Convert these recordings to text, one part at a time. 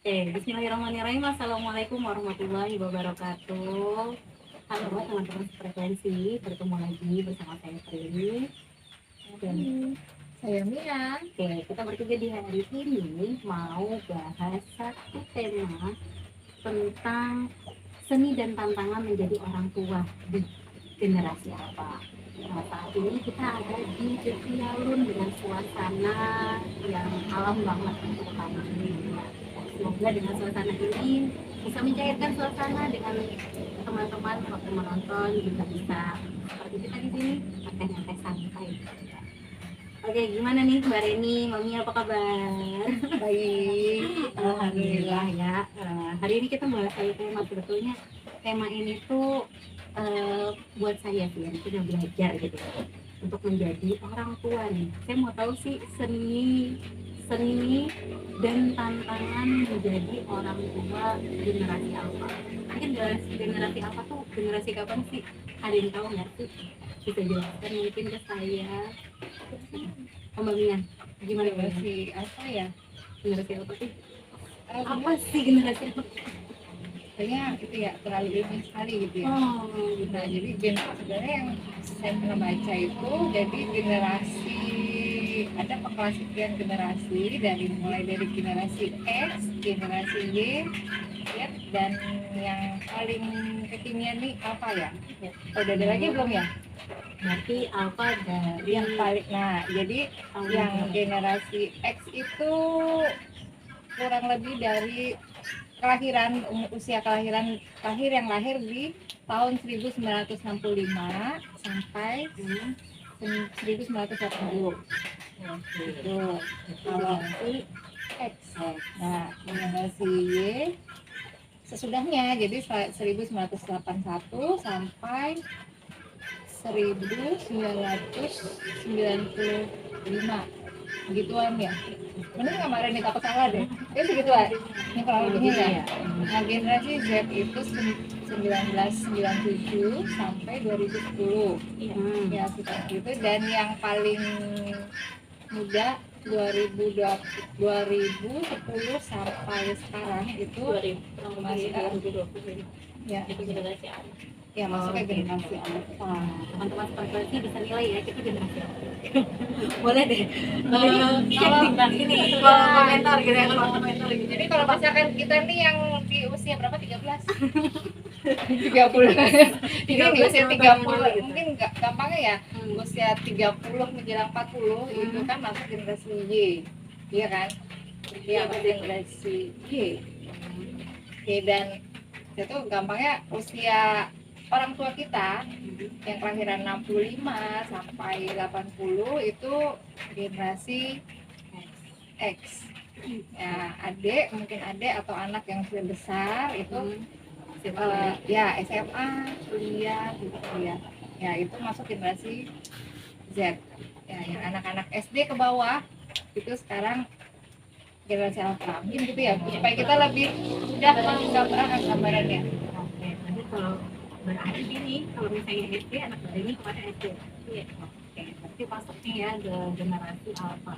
Bismillahirrahmanirrahim. Assalamualaikum warahmatullahi wabarakatuh. Halo teman-teman frekuensi, bertemu lagi bersama saya Prilly dan Saya Mia. kita bertiga di hari ini mau bahas satu tema tentang seni dan tantangan menjadi orang tua di generasi apa. Nah, saat ini kita ada di Jatialun dengan suasana yang alam banget untuk kami ini. Semoga dengan suasana ini bisa mencairkan suasana dengan teman-teman waktu menonton juga bisa seperti kita di sini nyantai santai. Oke, gimana nih Mbak Reni, Mami apa kabar? Baik. Alhamdulillah ya. Hari ini kita bahas tema, sebetulnya tema ini tuh buat saya sih yang sudah belajar gitu untuk menjadi orang tua nih. Saya mau tahu sih seni dan tantangan menjadi orang tua generasi apa. Mungkin generasi apa tuh generasi kapan sih? Ada yang tahu nggak sih? Bisa jelaskan mungkin ke saya. Mbak Mia, gimana Generasi apa ya? generasi apa sih? Apa sih generasi apa? Kayaknya itu ya terlalu ilmiah sekali gitu ya. Oh, Nah, jadi sebenarnya yang saya pernah baca itu jadi generasi, ada pengklasifikasian generasi dari mulai dari generasi X, generasi Y, ya, dan yang paling kekinian nih apa ya? Oh, udah ada lagi belum ya? berarti alpha dari Yang paling, nah jadi yang generasi X itu kurang lebih dari kelahiran, usia kelahiran yang lahir di tahun 1965 sampai 1980. Itu kalau X. Nah, generasi Y sesudahnya, jadi 1981 sampai 1995, begituan ya. Bener nggak kemarin kita salah deh? Ya segitu lah. Ini kurang lebihnya ya. Nah, generasi Z itu 1997 sampai 2010. Ya seperti itu. Dan yang paling muda 2010 sampai sekarang itu masih ya itu generasi apa? Ya masuk ke generasi alpha. Teman-teman frekuensi bisa nilai ya kita generasi apa. Boleh deh. Kalau ini kolom komentar gitu ya, kolom komentar gitu. Jadi kalau misalkan kita nih yang di usia berapa, 13? 30. Ini di usia 30 mungkin nggak gampangnya ya. Usia 30 menjelang 40 itu kan masuk generasi Y. Iya kan? Iya, generasi Y. Oke, dan itu gampangnya usia orang tua kita yang kelahiran 65 sampai 80 itu generasi X. Ya, mungkin adik atau anak yang sudah besar itu ya SMA, kuliah gitu ya. Ya, itu masuk generasi Z. Ya, yang anak-anak SD ke bawah itu sekarang generasi alpha. Mungkin gitu ya, supaya kita lebih mudah gambarannya. Oke, jadi kalau berarti gini, kalau misalnya SD anak baru ini kepada SD. Iya. Oke, berarti masuk nih ya ke generasi alpha.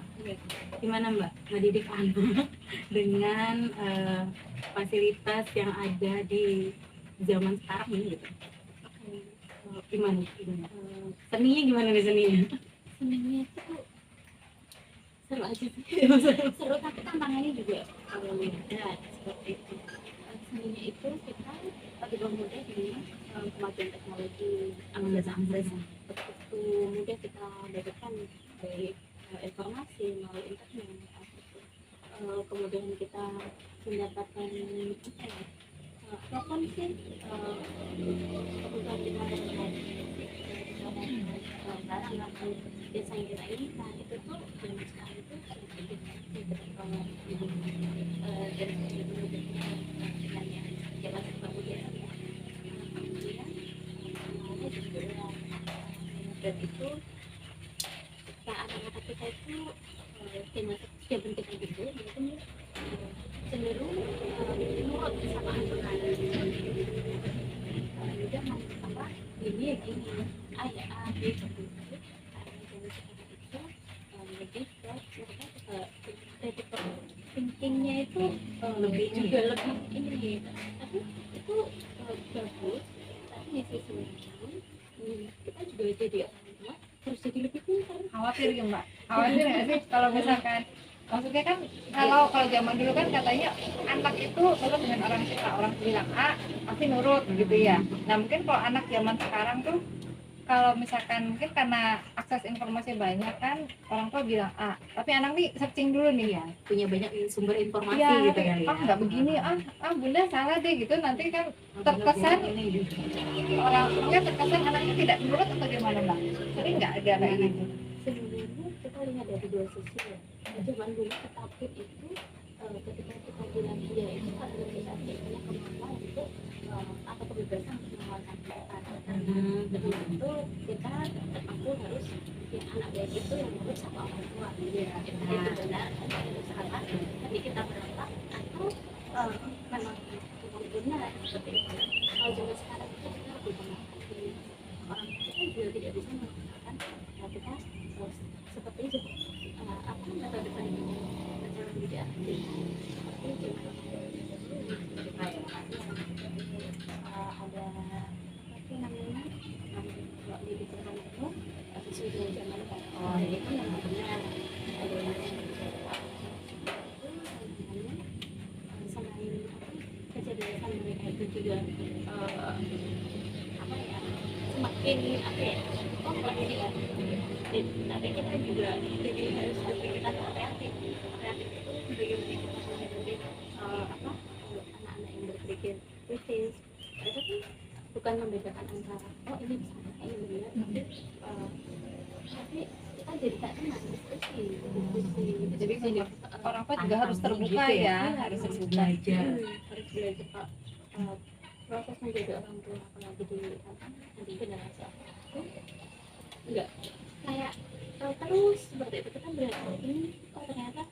Gimana Mbak ngedidik anak dengan fasilitas yang ada di zaman sekarang ini gitu? Gimana? Seninya gimana nih seninya? Seninya itu seru aja sih. Seru tapi tantangannya juga beda seperti itu. Seninya itu kita lebih mudah dengan kemajuan teknologi akses begitu mudah kita dapatkan dari informasi melalui internet gitu. Kemudian kita mendapatkan apapun sih kebutuhan kita dengan barang atau desa yang kita inginkan itu tuh zaman sekarang itu dari dengan yang jalan kemudian ya kemudian ada juga dan itu ketika anak-anak kita itu sudah bentuknya gitu mungkin cenderung nurut sama aturan udah apa ini ya gini ada A B seperti itu karena sekarang itu lebih ke mereka critical thinkingnya itu lebih juga lebih ini, tapi itu bagus, tapi di sisi lain kita juga jadi orang tua harus jadi lebih pintar. Khawatir ya mbak, khawatir nggak sih kalau misalkan, maksudnya kan kalau zaman dulu kan katanya anak itu nurut dengan orang tua, orang bilang A pasti nurut gitu ya. Nah mungkin kalau anak zaman sekarang tuh, kalau misalkan mungkin karena akses informasi banyak kan, orang tua bilang A, tapi anak nih searching dulu nih ya, punya banyak sumber informasi iya, gitu kali ya. nggak begini, bunda salah deh gitu, nanti kan terkesan orang tuanya terkesan anaknya tidak nurut atau gimana mbak? Sering nggak ada kayak gitu? Sebenarnya kita lihat dari dua sisi ya. Zaman dulu ketabut itu ketika kita bilang dia itu karena kita punya kemampuan untuk atau kebebasan untuk mengeluarkan pendapat. Betul itu kita terpaku harus ya, anak baik itu yang harus sama orang tua. Ya, itu benar, itu salah. Tapi kita berontak atau memang benar seperti itu. Kalau zaman sekarang itu kita lebih memahami orang tua kan juga tidak bisa mengatakan kita seperti itu apa metode pendidikan cara mendidik anak seperti ada apa sih namanya kalau di pikiran itu sesuai dengan zaman kan itu yang benar ada yang selain kecerdasan mereka itu juga apa ya semakin apa ya kompleks ya. Tapi kita juga jadi harus berpikiran kreatif. Kreatif itu bagaimana kita menghadapi apa anak-anak yang berpikir kritis. Itu kan bukan membedakan antara ini salah, ini benar, tapi kita jadi tak tenang diskusi. Jadi orang tua juga harus terbuka gitu ya, harus terbuka. Harus belajar Pak. Proses menjadi orang tua apalagi di nanti generasi aku enggak kayak terus seperti itu. Kita belajar ini ternyata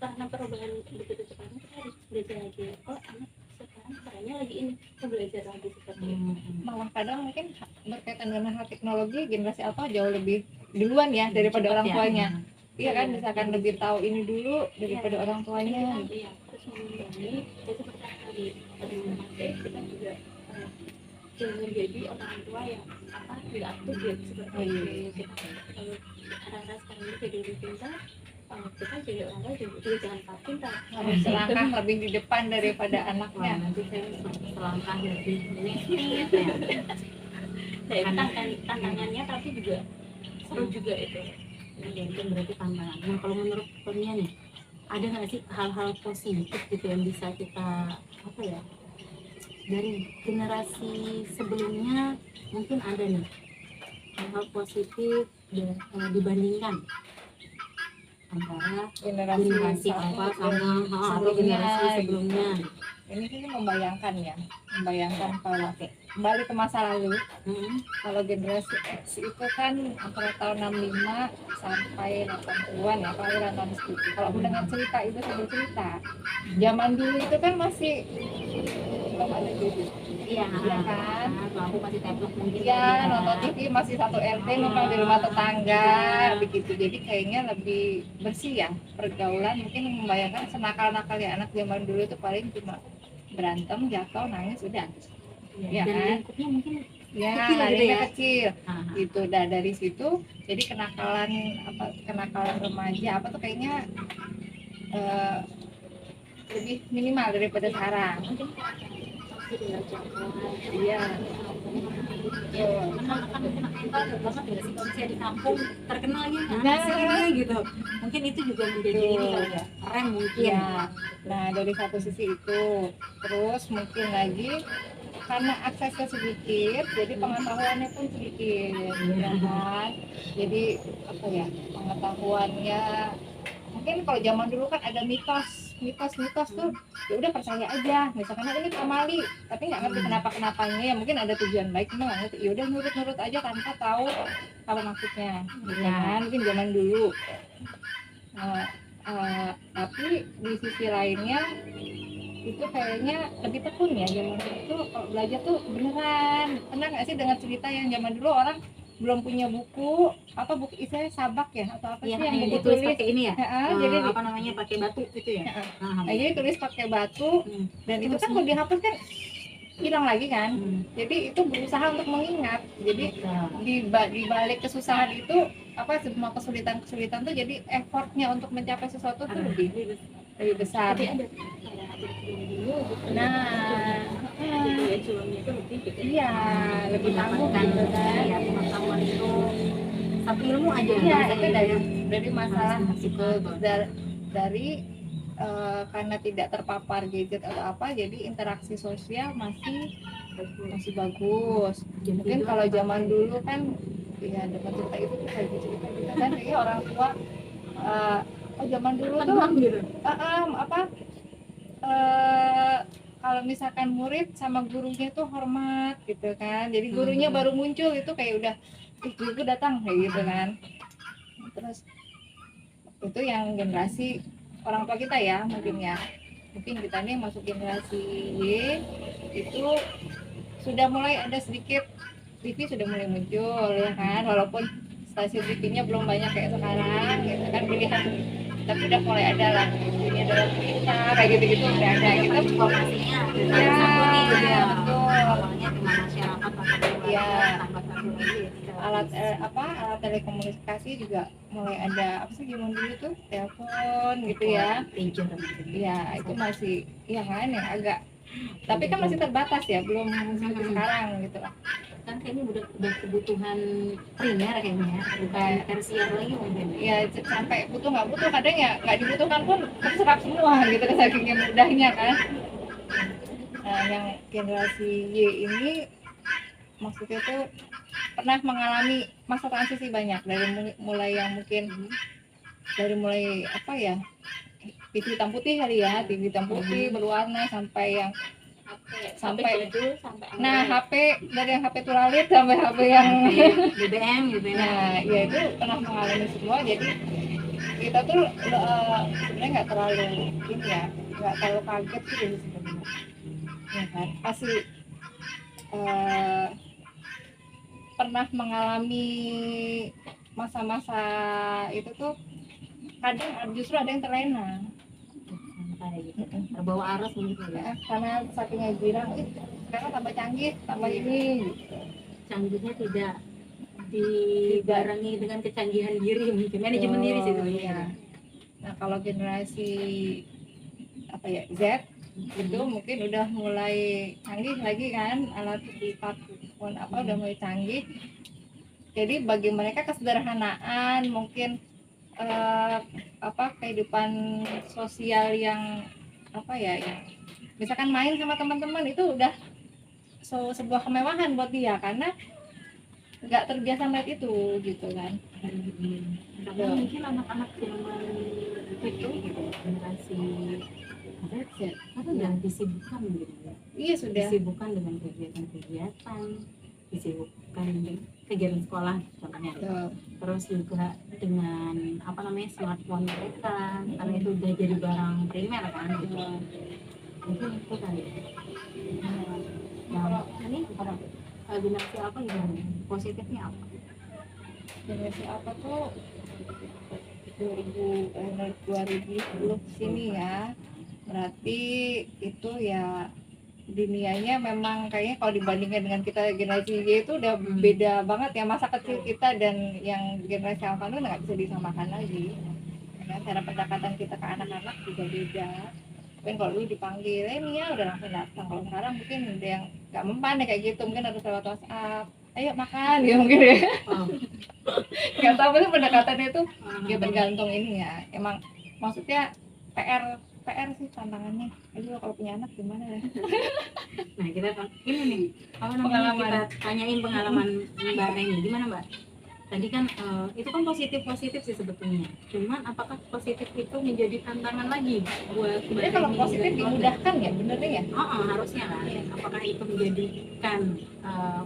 karena perubahan begitu cepatnya kita harus belajar lagi anak sekarang caranya lagi ini, kita belajar lagi seperti itu. Malah kadang mungkin berkaitan dengan hal teknologi, generasi alpha jauh lebih duluan ya daripada orang tuanya. Iya kan, misalkan lebih tahu ini dulu daripada orang tuanya. Iya, terus mengurangi itu seperti tadi kita juga jangan jadi orang tua yang tidak aktif ya seperti itu. Anak-anak sekarang ini jadi lebih pintar, kita jadi orang tua juga jangan tak pintar, Harus selangkah lebih di depan daripada anaknya. Nanti saya selangkah lebih ini tantangannya tapi juga seru juga itu. itu berarti tantangan. Nah kalau menurut Kurnia nih, ada nggak sih hal-hal positif gitu yang bisa kita apa ya dari generasi sebelumnya, mungkin ada nih hal-hal positif dibandingkan antara generasi apa sama atau generasi sebelumnya. Ini sih membayangkan kalau kembali ke masa lalu. Kalau generasi X itu kan antara tahun 65 sampai 80-an ya, kelahiran tahun segitu. Kalau mendengar cerita itu sambil cerita, zaman dulu itu kan masih belum ada TV. Iya kan? Aku masih tablet mungkin. Iya, nonton TV masih satu RT, numpang di rumah tetangga, begitu. Jadi kayaknya lebih bersih ya pergaulan. Mungkin membayangkan senakal-nakal ya anak zaman dulu itu paling cuma berantem, jatuh, nangis, udah. Ya Dan kan? lingkupnya mungkin Ya, kecil gitu ya. kecil. Gitu. Dan dari situ, jadi kenakalan remaja apa tuh kayaknya lebih minimal daripada sekarang. Iya. Di kampung terkenalnya anak gitu. Mungkin itu juga menjadi ini kali ya, rem mungkin. Ya. Nah, dari satu sisi itu, terus mungkin lagi karena aksesnya sedikit, jadi pengetahuannya pun sedikit, ya kan? Jadi apa ya, pengetahuannya mungkin kalau zaman dulu kan ada mitos tuh, ya udah percaya aja. Misalkan ini pamali, tapi nggak ngerti kenapanya, ya mungkin ada tujuan baik, cuma nggak ngerti. Ya udah nurut aja tanpa tahu apa maksudnya, ya kan? Mungkin zaman dulu. Tapi di sisi lainnya itu kayaknya lebih tekun ya zaman itu. Kalau belajar tuh beneran, pernah nggak sih dengar cerita yang zaman dulu orang belum punya buku istilahnya sabak ya atau apa Iya, sih yang yang buku ditulis tulis. pakai ini ya. Jadi Apa namanya, pakai batu itu ya. Heeh. Nah, jadi tulis pakai batu dan itu kan kalau dihapus kan hilang lagi kan. Jadi itu berusaha untuk mengingat. Jadi di balik kesusahan itu semua kesulitan tuh jadi effortnya untuk mencapai sesuatu tuh lebih besar. Tapi ada kayak ada dulu gitu. Nah, Jadi ya culunnya itu lebih gitu. iya, lebih tangguh kan gitu kan. ya, pengetahuan itu satu ilmu aja. Iya, nggak usah itu dari masalah harus itu dimasukkan. dari karena tidak terpapar gadget atau apa, jadi interaksi sosial masih bagus. Mungkin kalau zaman dulu kan ya dapat cerita itu tuh kayak cerita kita kan ya orang tua zaman dulu tuh gitu. Kalau misalkan murid sama gurunya tuh hormat gitu kan, jadi gurunya baru muncul itu kayak udah guruku datang kayak gitu kan. Terus itu yang generasi orang tua kita ya, mungkin kita nih masuk generasi Y itu sudah mulai ada sedikit TV sudah mulai muncul ya kan, walaupun stasiun TV-nya belum banyak kayak sekarang gitu kan, pilihan tapi udah mulai ada lah ini adalah kita kayak gitu udah ada kita informasinya ya satu nih gitu ya. betul Awalnya cuma masyarakat ya tambah satu lagi alat telekomunikasi juga mulai ada zaman dulu tuh telepon gitu ya. pager Ya itu masih ya kan ya agak, tapi kan masih terbatas ya, belum seperti sekarang gitu lah. Kan kayaknya udah kebutuhan primer kayaknya ya, bukan tersier lagi mungkin ya. Sampai butuh nggak butuh, kadang ya nggak dibutuhkan pun terserap semua gitu saking mudahnya kan. Nah yang generasi Y ini maksudnya tuh pernah mengalami masa transisi banyak, dari mulai yang mungkin dari mulai TV hitam putih kali ya, TV hitam putih berwarna sampai yang sampai HP dari yang HP tulalit sampai HP yang BBM gitu ya. Nah ya itu pernah mengalami semua, jadi kita tuh sebenarnya nggak terlalu kaget sih sebenarnya ya kan, pasti pernah mengalami masa-masa itu tuh kadang justru ada yang terlena terbawa arus mungkin ya, karena sakingnya girang sekarang tambah canggih tambah ini gitu. Canggihnya tidak dibarengi dengan kecanggihan diri, mungkin manajemen diri sih itu ya. Nah kalau generasi Z itu mungkin udah mulai canggih lagi kan, alat smartphone udah mulai canggih, jadi bagi mereka kesederhanaan mungkin kehidupan sosial yang yang misalkan main sama teman-teman itu udah sebuah kemewahan buat dia karena nggak terbiasa melihat itu gitu kan. Karena mungkin anak-anak zaman itu gitu, generasi Z kan udah disibukkan gitu ya. Iya sudah disibukkan dengan kegiatan-kegiatan, disibukkan dengan kegiatan sekolah contohnya. Terus juga dengan smartphone mereka, karena itu udah jadi barang primer kan gitu. Mungkin itu kali. Nah, ini generasi apa yang positifnya apa? Generasi apa tuh 2010 sini ya, berarti itu ya dunianya memang kayaknya kalau dibandingkan dengan kita generasi Y itu udah beda banget ya, masa kecil kita dan yang generasi alpha itu nggak bisa disamakan lagi ya, cara pendekatan kita ke anak-anak juga beda. Mungkin kalau dulu dipanggil Nia udah langsung datang, kalau sekarang mungkin ada yang nggak mempan kayak gitu, mungkin harus lewat WhatsApp, ayo makan ya mungkin ya. Nggak tahu sih pendekatannya itu ya tergantung ini ya, emang maksudnya PR sih tantangannya. Aduh kalau punya anak gimana ya? Nah kita ini nih pengalaman, kita tanyain pengalaman Mbak Reni gimana Mbak? Tadi kan itu kan positif sih sebetulnya, cuman apakah positif itu menjadi tantangan lagi buat Mbak Reni? Kalau positif dimudahkan ya benernya ya? Harusnya kan. Apakah itu menjadikan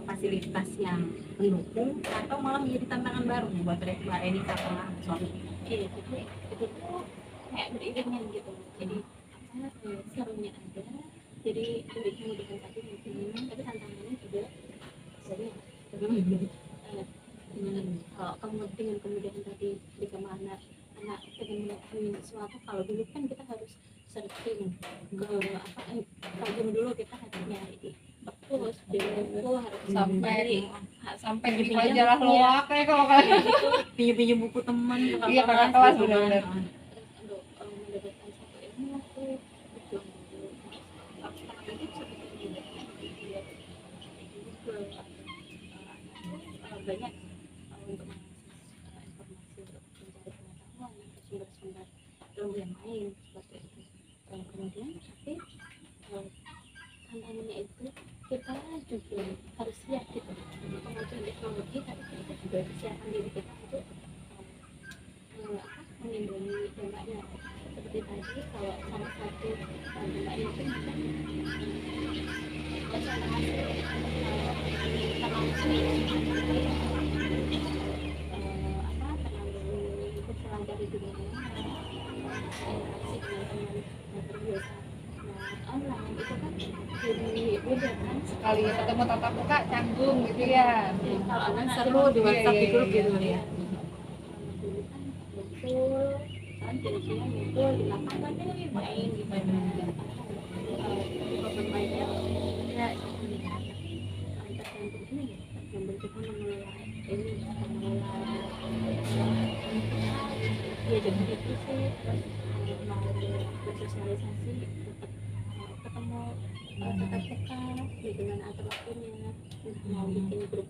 fasilitas yang mendukung atau malah menjadi tantangan baru nih buat Mbak Reni sama suami? Iya, jadi itu tuh kayak beriringan gitu. Jadi serunya ada, jadi lebih memudahkan tapi tantangannya juga jadi dengan kemudahan tadi ketika mana anak pengen melakukan sesuatu, kalau dulu kan kita harus searching ke apa, kalau zaman dulu kita harus nyari di perpus, di buku, harus sampai di majalah loak kayak kalau kalian pinjam buku teman ke iya kakak kelas benar-benar untuk mendapatkan satu ilmu aku berjuang dulu. Kalau sekarang ini seperti dilihat juga banyak untuk mengakses informasi untuk mencari pengetahuan atau sumber-sumber ilmu yang lain seperti itu. Kemudian tapi tantangannya itu kita juga harus siap gitu kemajuan teknologi, tapi kita juga kesiapan diri kita untuk melindungi dampaknya. Seperti tadi kalau salah satu dampaknya itu terlalu berselancar di dunia online itu kan jadi beda kan, sekali ketemu tatap muka canggung gitu ya kalau anak seru di WhatsApp di grup gitu ya. dulu kan ngumpul kan jenisnya ngumpul di lapangan deh main di mana bermainnya ya tergantung ini tergantung kita mengelola ini mengelola ya jadi itu sih. Terus mau bersosialisasi tetap ketemu tetap muka ya dengan atur waktunya, mau bikin grup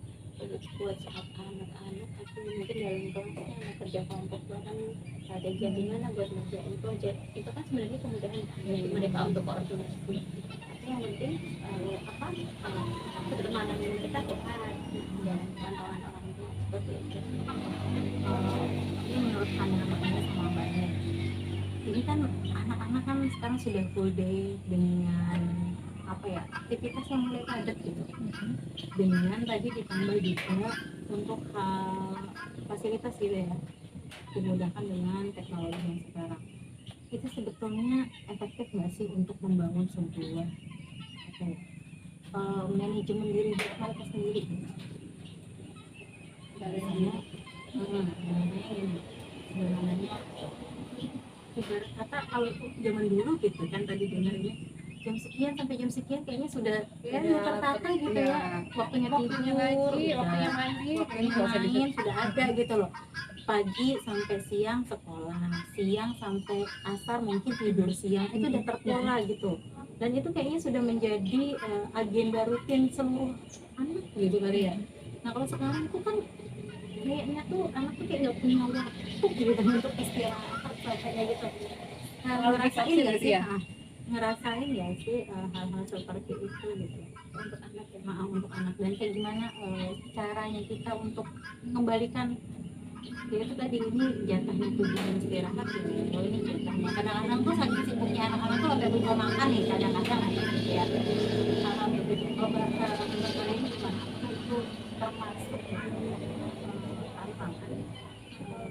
buat saat anak-anak tapi mungkin dalam kelasnya ada kerja kelompok bareng, ada gimana buat ngerjain project, itu kan sebenarnya kemudahan mereka untuk koordinasi. Tapi yang penting ketermanan kita kuat dan pantauan orang tua seperti itu. Ini menurut pandangan sama mbaknya, ini kan anak-anak kan sekarang sudah full day dengan apa ya, aktivitas yang mulai padat gitu, dengan tadi ditambah juga untuk hal fasilitas gitu ya, dimudahkan dengan teknologi yang sekarang. Itu sebetulnya efektif nggak sih untuk membangun sebuah manajemen diri mereka sendiri? Dari sana sebenarnya ibarat kata kalau zaman dulu gitu kan, tadi dengarnya jam sekian sampai jam sekian kayaknya sudah tertata gitu ya, waktunya tidur, waktunya mandi waktunya main sudah ada gitu loh. Pagi sampai siang sekolah, siang sampai asar mungkin tidur siang, itu udah terpola gitu. Dan itu kayaknya sudah menjadi agenda rutin seluruh anak gitu kali ya. Nah kalau sekarang itu kan kayaknya tuh anak tuh kayak nggak punya waktu gitu untuk istirahat sampai gitu. Nah, ngerasain nggak sih? Ngerasain nggak sih hal-hal seperti itu gitu untuk anak ya, untuk anak, dan kayak gimana caranya kita untuk mengembalikan ya itu tadi, ini jatahnya tujuan istirahat gitu, oh ini jatahnya. Kadang-kadang tuh saking sibuknya anak-anak tuh sampai lupa makan nih kadang-kadang gitu ya. Hal-hal begitu. Kalau menurut saya ini gimana? Itu termasuk tantangan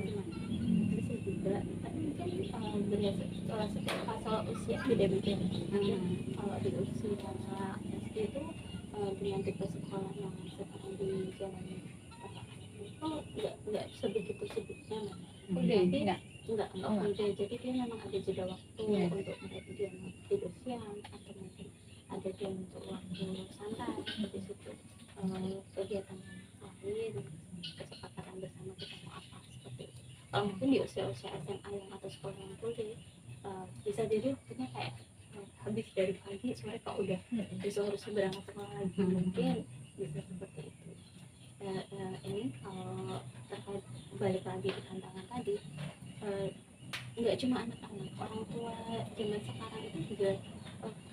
gimana? Bisa juga, tapi mungkin berdasarkan setiap fase usia beda-beda. Kalau di usia SD itu dengan tipe sekolah yang sekarang di jalan itu nggak sebegitu sibuknya, tapi enggak udah, jadi dia memang ada jeda waktu untuk mereka dia mau tidur siang atau mungkin ada dia untuk waktu santai seperti situ, kegiatan lain, kesepakatan bersama kita mau apa seperti itu. Kalau mungkin di usia-usia SMA yang atau sekolah yang kuliah bisa jadi waktunya kayak habis dari pagi sore kok udah besok harus berangkat sekolah lagi, mungkin bisa seperti itu. Ini kalau terkait balik lagi ke tantangan tadi, nggak cuma anak-anak, orang tua zaman sekarang itu juga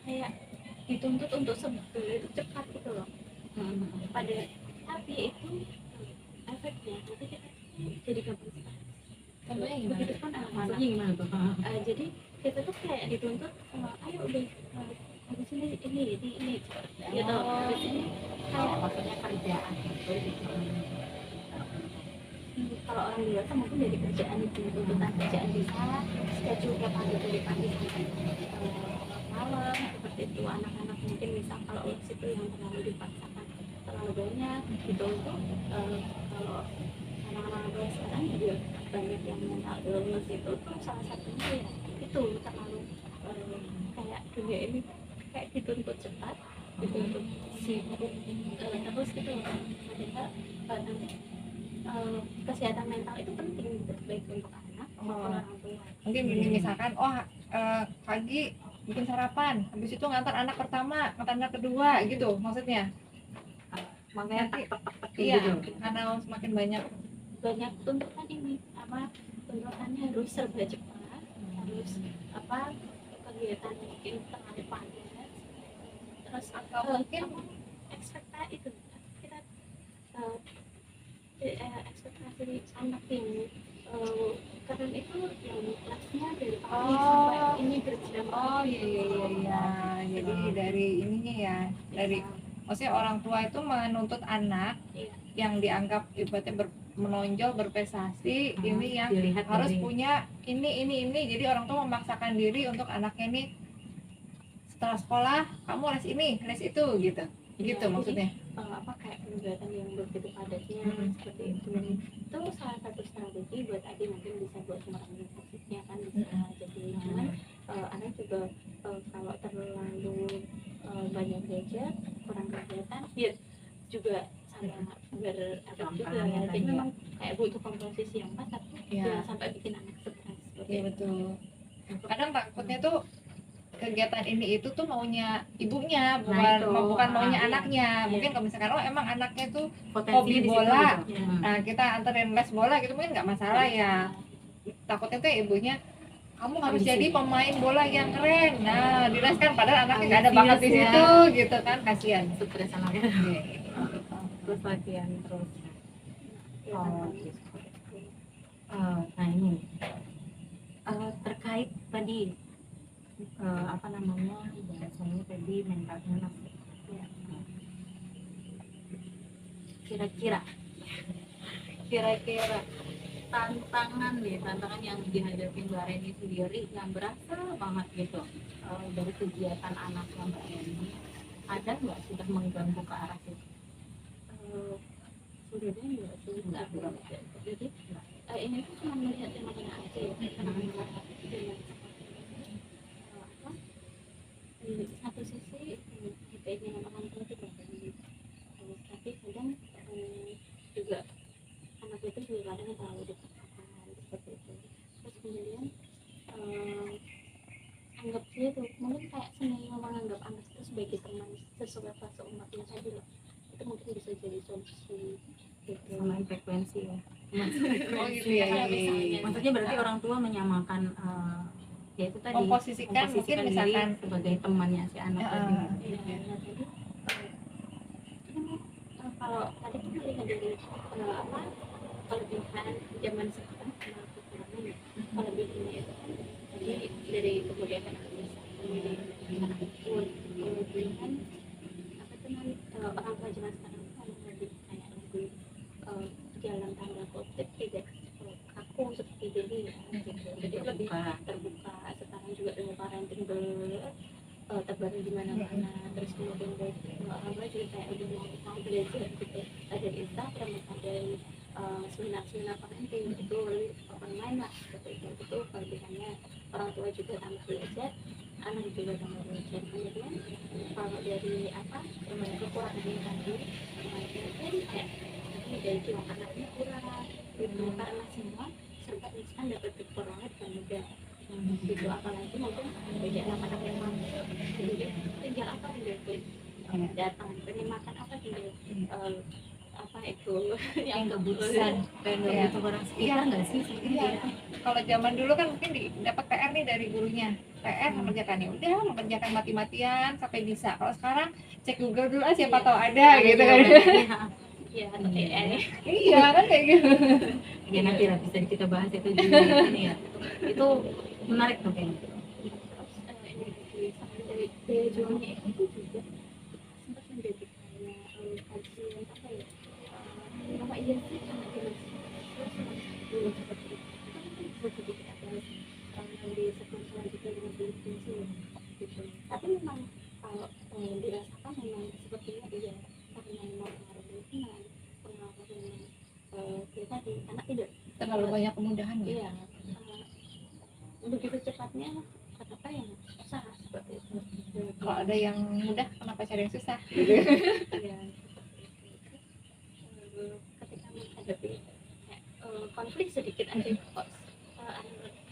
kayak dituntut untuk itu cepat gitu loh. Pada tapi itu efeknya nanti kita jadi gampang stres. Begitu pun anak-anak. Gimana tuh? Jadi kita tuh kayak dituntut, ayo udah habis ini gitu. Habis ini kayak Maksudnya kerjaan itu kalau orang dewasa mungkin dari kerjaan itu, tuntutan kerjaan bisa schedule tiap hari dari pagi sampai malam seperti itu. Anak-anak mungkin misal kalau les itu yang terlalu dipaksakan terlalu banyak gitu, untuk kalau orang-orang tua sekarang juga banyak yang mental illness itu tuh salah satunya ya itu terlalu kayak dunia ini kayak dituntut cepat, dituntut sibuk terus gitu kan. Padahal kesehatan mental itu penting gitu, baik untuk anak maupun orang tua. Mungkin gini, misalkan pagi bikin sarapan, habis itu ngantar anak pertama, ngantar anak kedua gitu maksudnya. Makanya Nanti iya iya, karena semakin banyak Tuntutan ini tuntutannya harus serba cepat, harus kegiatan mungkin terlalu padat, terus atau mungkin ekspektasi itu kita ekspektasi anak yang keren itu yang kelasnya dari pagi sampai ini berjam. iya. Jadi dari ininya ya, dari maksudnya orang tua itu menuntut anak yang dianggap ibaratnya menonjol, berprestasi, ini yang dilihat harus dari punya ini. Jadi orang tua memaksakan diri untuk anaknya ini setelah sekolah kamu les ini, les itu gitu. Gitu maksudnya. Kayak kegiatan yang begitu padatnya seperti itu salah satu strategi buat adik, mungkin bisa buat mengurangi positifnya kan, bisa jadi cuman anak juga kalau terlalu banyak gadget, kurang kegiatan ya juga sama berefek juga ya. Jadi memang kayak butuh komposisi yang pas, tapi jangan sampai bikin anak stres. Iya betul. Kadang takutnya tuh kegiatan ini itu tuh maunya ibunya, bukan maunya anaknya. Mungkin kalau misalkan emang anaknya tuh hobi bola, nah kita anterin les bola gitu mungkin nggak masalah ya. Takutnya tuh ibunya, kamu harus jadi pemain bola yang keren. Nah, dileskan padahal anaknya nggak ada bakat di situ gitu kan, kasihan. stres anaknya. Terus latihan terus. Nah ini terkait tadi bahasanya tadi mental illness ya. Kira-kira tantangan yang dihadapi Mbak Reni sendiri yang berasa banget gitu dari kegiatan anak Mbak Reni, ada nggak sudah mengganggu ke arah situ? Sebenarnya enggak. Jadi ini tuh cuma melihat fenomena aja ya, fenomena di satu sisi kita orang tua itu baik, tapi kadang juga anak itu juga kadang terlalu dipaksakan seperti itu. Terus kemudian anggap dia tuh mungkin kayak senang menganggap anak itu sebagai teman sesuai fase umatnya saja loh. Itu mungkin bisa jadi solusi gitu. Sama frekuensi ya. Oh gitu ya. Maksudnya berarti orang tua menyamakan ya itu tadi memposisikan mungkin misalkan sebagai temannya si anak tadi. Kalau tadi kita lihat dari kelebihan zaman sekarang sama kekurangan, kelebihannya itu kan jadi dari kemudahan anak pun kelebihan orang tua zaman sekarang kan lebih kayak lebih jalan tanda kutip tidak aku seperti dulu ya gitu. Jadi lebih terbuka. Sekarang juga ilmu parenting terbaru di mana-mana. Terus kemudian orang tua juga kayak lebih mau belajar gitu. Ada di Instagram, ada seminar parenting itu lebih online lah seperti itu. Kelebihannya orang tua juga tambah belajar, anak juga tambah belajar. Kemudian kalau dari kekurangannya tadi mungkin kayak dari cuma anaknya kurang gitu, karena semua serba instan dapat diperoleh dan mudah gitu. Apalagi mungkin beda anak-anak yang mampu, jadi tinggal apa tinggal datang, pengen makan apa tinggal yang kebutuhan dan itu orang sekitar nggak sih? Iya. Kalau zaman dulu kan mungkin dapat PR nih dari gurunya, PR mengerjakan ya udah mengerjakan mati-matian sampai bisa. Kalau sekarang cek Google dulu siapa tahu ada gitu kan. Iya, atau AI. Iya kan kayak gitu. Ya nanti lah bisa kita bahas itu juga ini ya. Itu menarik tuh kayaknya. Dari daya juangnya itu juga sempat menjadi kayak kajian apa iya sih anak dulu seperti itu begitu ada di sekolah selanjutnya dengan fungsi gitu. Tapi memang kalau dirasakan memang sepertinya iya karena memang pengaruh lingkungan, pengaruh kita di terlalu banyak kemudahan ya. Iya, begitu cepatnya kenapa yang susah seperti itu. Kalau ada yang mudah kenapa cari yang susah? Iya. Ketika menghadapi konflik sedikit aja kok,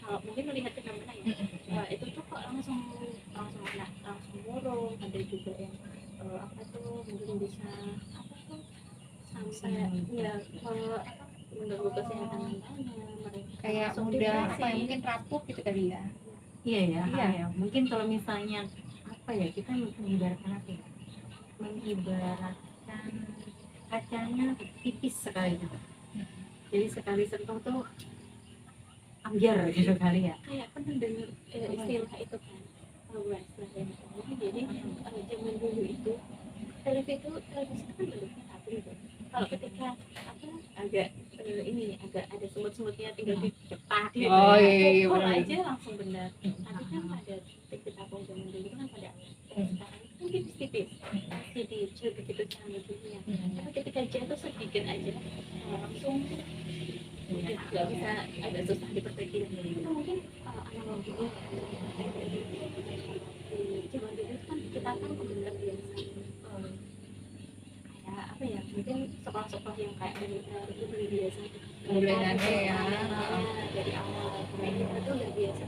kalau mungkin melihat fenomena ya, itu tuh kok langsung murung. Ada juga yang apa tuh mungkin bisa apa tuh sampai ya mengganggu kesehatan mentalnya mereka Kayak langsung mudah depresi. apa ya, mungkin rapuh gitu kali ya. Iya ya, Iya. ya. Mungkin kalau misalnya apa ya, kita mengibaratkan apa ya? Mengibaratkan kacanya tipis sekali gitu. Jadi sekali sentuh tuh ambiar gitu kali ya. Kayak pernah dengar istilah itu kan, istilah yang jadi zaman dulu itu televisi itu kan bentuknya tabung tuh. Kalau ketika apa agak agak ada semut-semutnya tinggal dicetak gitu Oh, ya, iya, pukul benar. aja langsung benar. Tapi kan pada TV tabung zaman dulu kan pada sekarang kan tipis-tipis masih dicil begitu canggihnya. Tapi ketika jatuh sedikit aja langsung nggak bisa, agak susah diperbaiki. Itu mungkin analoginya di zaman dulu kan kita kan benar biasa kayak apa ya, mungkin sekolah-sekolah yang kayak militer itu udah biasa Modelannya ya. dari awal kayak kita tuh udah biasa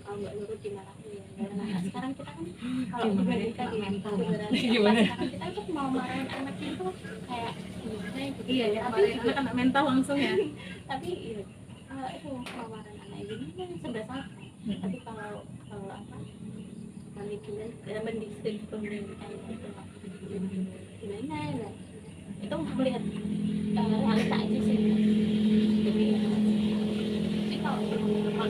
kalau nggak nurut dimarahin. Nah sekarang kita kan kalau dibandingkan dengan generasi Gimana? sekarang kita tuh mau marahin anak itu kayak gimana gitu. Iya ya, Tapi anak mental langsung ya. tapi iya, itu penawaran anak ini kan serba salah. Tapi kalau apa mendiskusi pendidikan itu gimana ya, itu melihat realita aja sih. Jadi ini kalau apa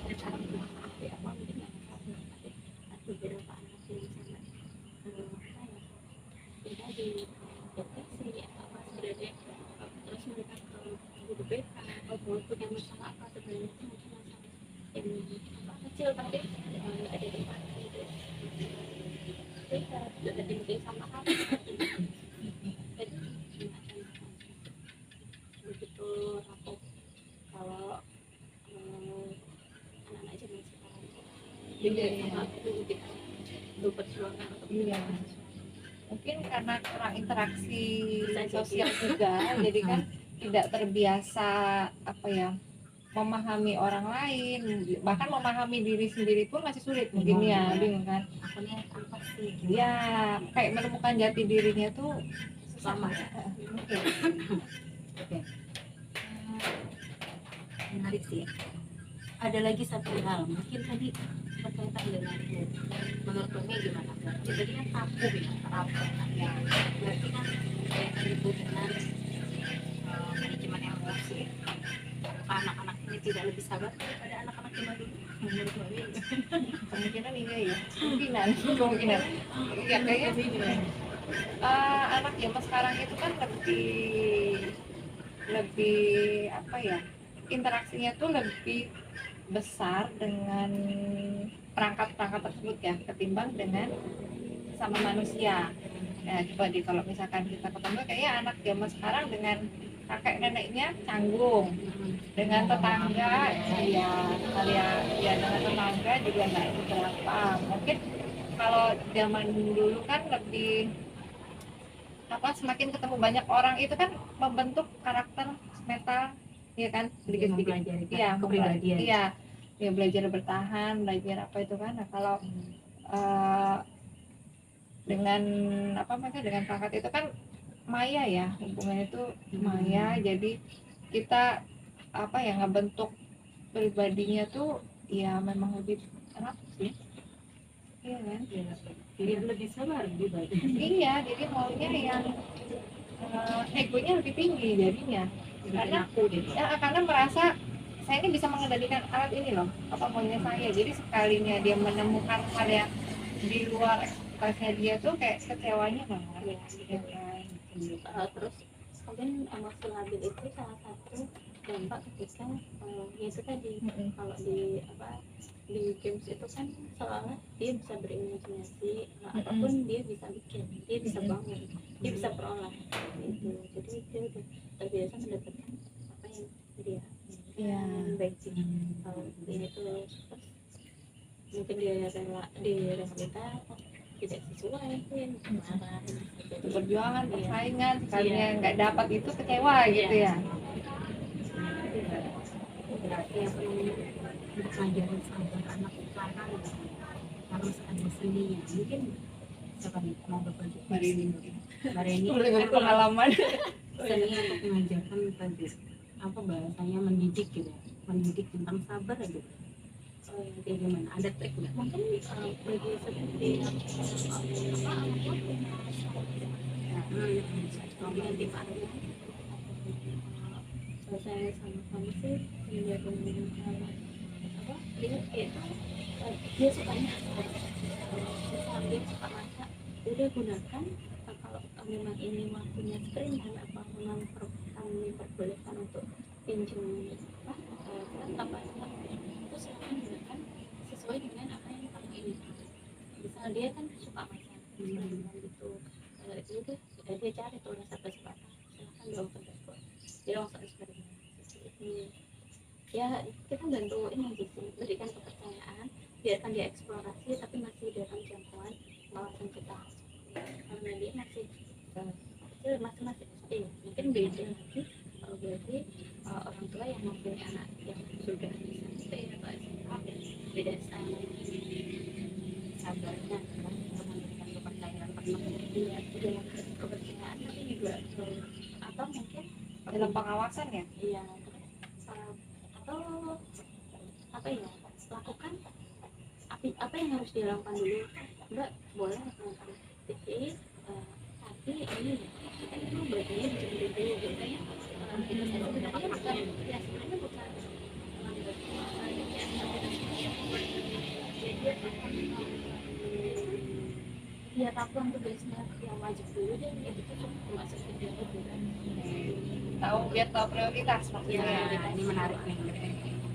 ada cara apa mungkin yang ada beberapa anak yang sangat kita di depresi apa sebenarnya, terus mereka butuh BK atau punya masalah apa sebenarnya, itu mungkin masalah yang apa kecil tapi ada tempat gitu. Kita sudah dimulai sama apa jadi begitu rapuh kalau anak-anak zaman sekarang jadi sama pendidik untuk perjuangan untuk Iya. Mungkin karena kurang interaksi sosial juga, jadi kan tidak terbiasa apa ya, memahami orang lain, bahkan memahami diri sendiri pun masih sulit mungkin ya, bingung kan? Aku nih apa sih? Ya, kayak menemukan jati dirinya tuh susah. Lama ya? Mungkin. Oke. Menarik sih. Ada lagi satu hal, mungkin tadi berkaitan dengan menurut Umi gimana? Jadi kan tabu ya, tabu ya. Berarti kan kayak disebut dengan manajemen emosi. Anak-anak ini tidak lebih sabar daripada anak-anak zaman dulu. Menurut Umi, Kemungkinan iya ya, kemungkinan. Ya kayaknya anak zaman sekarang itu kan lebih apa ya, interaksinya tuh lebih besar dengan perangkat-perangkat tersebut ya, ketimbang dengan sama manusia. Nah, coba kalau misalkan kita ketemu kayaknya anak zaman sekarang dengan kakek neneknya canggung, dengan tetangga dengan tetangga juga nggak seberapa. Mungkin kalau zaman dulu kan lebih apa, semakin ketemu banyak orang itu kan membentuk karakter mental, ya kan, sedikit-sedikit. Iya, kepribadian. Iya, ya belajar bertahan, belajar apa itu kan. Nah, kalau dengan apa mereka dengan perangkat itu kan maya ya, hubungannya itu maya, jadi kita apa ya, ngebentuk pribadinya tuh ya memang lebih enak sih, iya kan? Jadi lebih sabar lebih baik. Iya, jadi maunya yang egonya lebih tinggi jadinya, karena merasa saya ini bisa mengendalikan alat ini loh, apa maunya saya. Jadi sekalinya dia menemukan hal yang di luar ekspektasinya dia tuh kayak kecewanya banget ya kan. Terus mungkin emosi labil itu salah satu dampak ketika ya itu tadi kalau di apa di games itu kan soalnya dia bisa berimajinasi apapun dia bisa bikin, dia bisa bangun, dia bisa berolah gitu. Jadi dia terbiasa mendapatkan apa yang dia Iya. baik sih. Kalau dia itu mungkin dia rela di realita tidak sesuai mungkin marah jadi Perjuangan, iya. persaingan, sekalinya Iya. nggak dapat itu kecewa gitu ya. berarti yang perlu untuk ngajarin sabar anak sekarang harus ada seninya. Mungkin siapa nih mau berbagi Mbak Rini. Mbak Reni Boleh berpengalaman. seni untuk mengajarkan tadi apa bahasanya mendidik gitu ya, mendidik tentang sabar aja. Kayak gimana, ada trik nggak? mungkin bagi seperti apa nanti Pak saya sama kamu sih menjaga apa dia sukanya misal dia suka masak udah gunakan kalau memang ini waktunya screen dan apa memang kami diperbolehkan untuk pinjam apa itu silakan gunakan sesuai dengan apa yang kamu inginkan. Misal dia kan suka masak gitu itu dia cari tuh resep silakan dong tersebut dia langsung eksperimen ya kita bantuin aja sih, berikan kepercayaan, biarkan dia eksplorasi tapi masih dalam jangkauan kawasan kita karena dia masih kecil, masih SD mungkin beda lagi kalau berarti orang tua yang mempunyai anak yang sudah SD atau SMA beda sama Sabarnya kan untuk memberikan kepercayaan penuh. dia dalam kepercayaan tapi juga atau mungkin Dalam pengawasan ya. iya atau apa ya lakukan apa yang harus dilakukan dulu mbak boleh nonton TV tapi ini kita itu bagiannya dijemur dulu biasanya itu saya sebenarnya bukan ya sebenarnya bukan ya apapun tugasnya yang wajib dulu dan itu tuh masuk ke dalam bulan Biar tahu prioritas maksudnya. Ya, ini menarik nih.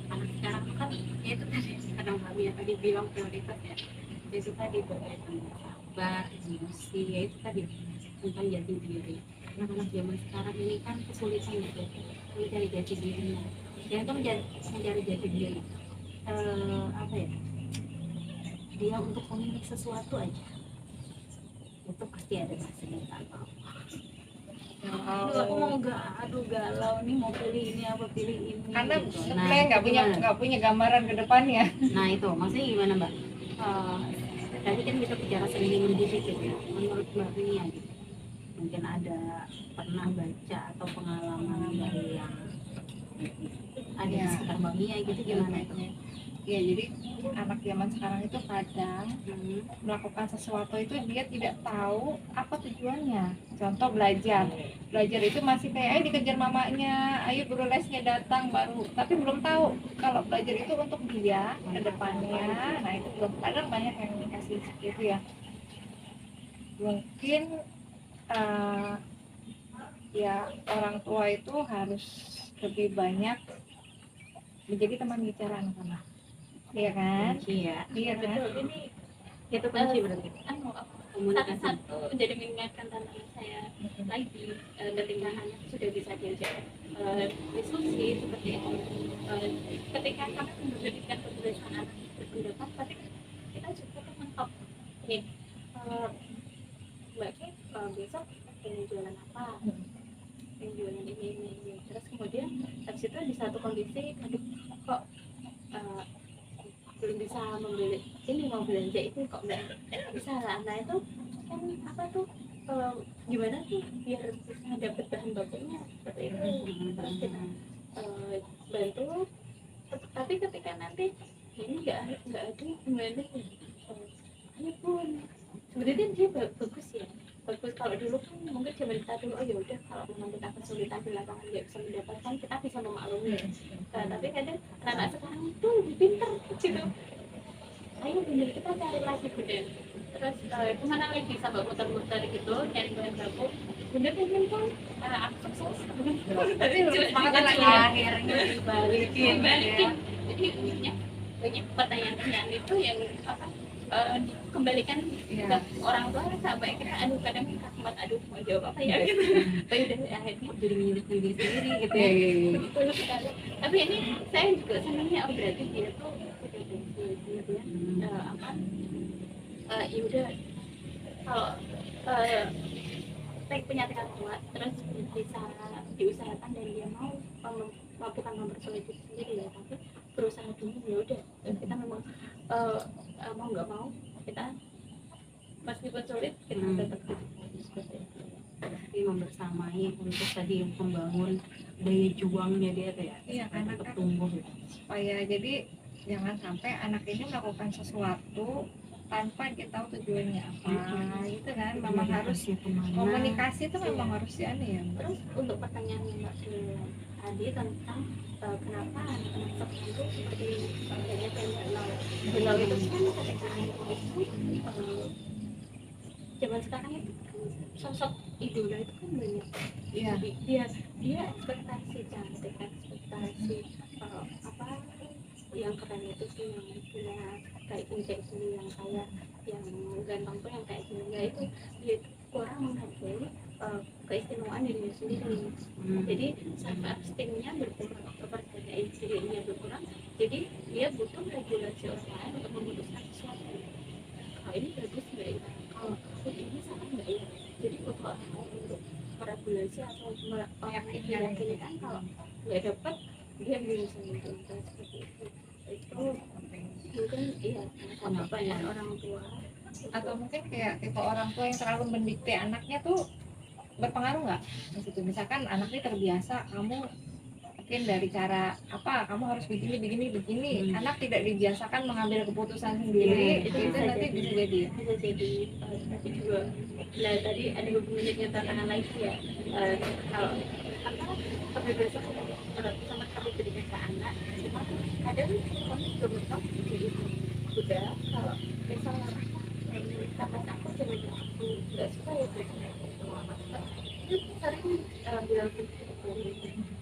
Anak sekarang kan ya itu tadi kadang kami ya tadi bilang prioritas ya. Itu tadi berkaitan sabar, emosi, ya itu tadi tentang jati diri. Anak-anak zaman sekarang ini kan kesulitan gitu, mencari jati dirinya. Yang itu mencari jati diri. Apa ya? Dia untuk memilih sesuatu aja. Itu pasti ada masanya kan. Aduh, aku mau galau nih mau pilih ini apa pilih ini Karena gitu. sebenarnya itu gimana? nggak punya gambaran ke depannya. Nah itu maksudnya gimana Mbak? Tadi kan kita bicara seni mendidik gitu ya. Menurut Mbak Nia gitu, mungkin ada pernah baca atau pengalaman dari yang ada di sekitar Mbak Nia gitu gimana itu? Ya jadi anak zaman sekarang itu kadang melakukan sesuatu itu dia tidak tahu apa tujuannya. Contoh belajar itu masih kayak dikejar mamanya, ayo guru lesnya datang baru, tapi belum tahu kalau belajar itu untuk dia ke depannya. Nah itu belum, kadang banyak yang kasih gitu ya. Mungkin ya orang tua itu harus lebih banyak menjadi teman bicara anak-anak. Iya kan? Iya. Iya kan? betul ini Itu kunci berarti. Komunikasi. satu jadi mengingatkan tantangan saya lagi ketika anak sudah bisa diajak diskusi seperti itu ketika kami memberikan kebebasan anak berpendapat tapi kita juga mentok nih mbak Ki besok pengen jualan apa pengen jualan ini terus kemudian habis itu di satu kondisi aduh kok belum bisa membeli ini mau belanja itu kok nggak bisa lah. Nah itu kan apa tuh kalau gimana tuh biar bisa dapat bahan bakunya seperti itu terus kita bantu tapi ketika nanti ini nggak ada gimana ini pun sebenarnya dia bagus ya bagus kalau dulu kan mungkin zaman kita dulu oh ya udah kalau memang kita kesulitan di lapangan nggak bisa mendapatkan kita bisa memaklumi tapi kadang anak sekarang itu lebih pintar gitu ayo bener kita cari lagi bener terus kemana lagi bisa muter-muter gitu cari bahan baku bener kan aku sukses Tapi semangat lagi akhirnya dibalikin jadi banyak pertanyaan itu yang apa kembalikan Iya. ke orang tua sampai kita aduh kadang kakak aduh mau jawab apa ya gitu. Tapi udah akhirnya jadi menyudutkan diri sendiri gitu Iya, ya. iya, iya. betul sekali. Tapi ini saya juga senangnya oh berarti dia tuh udah pensiun gitu ya. Apa ya udah kalau punya tekad kuat terus bisa diusahakan dan dia mau bukan mempersulit diri sendiri ya tapi berusaha dulu ya udah kita memang mau nggak mau kita meskipun sulit kita tetap seperti itu. Tapi membersamai untuk tadi membangun daya juangnya dia tuh ya. Iya, supaya anak tetap kan tumbuh gitu. supaya jadi jangan sampai anak ini melakukan sesuatu tanpa dia tahu tujuannya apa gitu kan. Memang harus komunikasi itu memang harus ya. Terus untuk pertanyaan yang Mbak Dula tadi tentang kenapa anak-anak sekarang itu seperti banyak yang belau itu kan ketika itu zaman sekarang itu sosok idola itu kan banyak. Iya. Jadi dia ekspektasi cantik, ekspektasi apa yang keren itu sih yang punya kayak gini yang kaya yang ganteng tuh yang kayak gini ya itu dia kurang menghargai keistimewaan dirinya sendiri. Jadi self esteemnya berkurang, kepercayaan dirinya berkurang. Jadi dia butuh regulasi orang lain untuk memutuskan sesuatu. Kalau ini bagus nggak ya? Kalau ini salah nggak ya? Jadi butuh orang lain untuk meregulasi atau meyakinkan kalau nggak dapat dia bisa menentukan seperti itu. Itu mungkin iya banyak orang tua Atau mungkin kayak tipe orang tua yang terlalu mendikte anaknya tuh berpengaruh nggak di situ? Misalkan anaknya terbiasa kamu mungkin dari cara apa kamu harus begini anak tidak dibiasakan mengambil keputusan sendiri itu itu nanti jadi. bisa jadi Bisa jadi tapi juga nah tadi ada hubungannya dengan tantangan lagi ya kalau apa kebebasan sama kamu berikan ke anak cuma kadang kamu juga bertahu jadi udah kalau misalnya kata aku jangan aku nggak suka ya itu sering bilang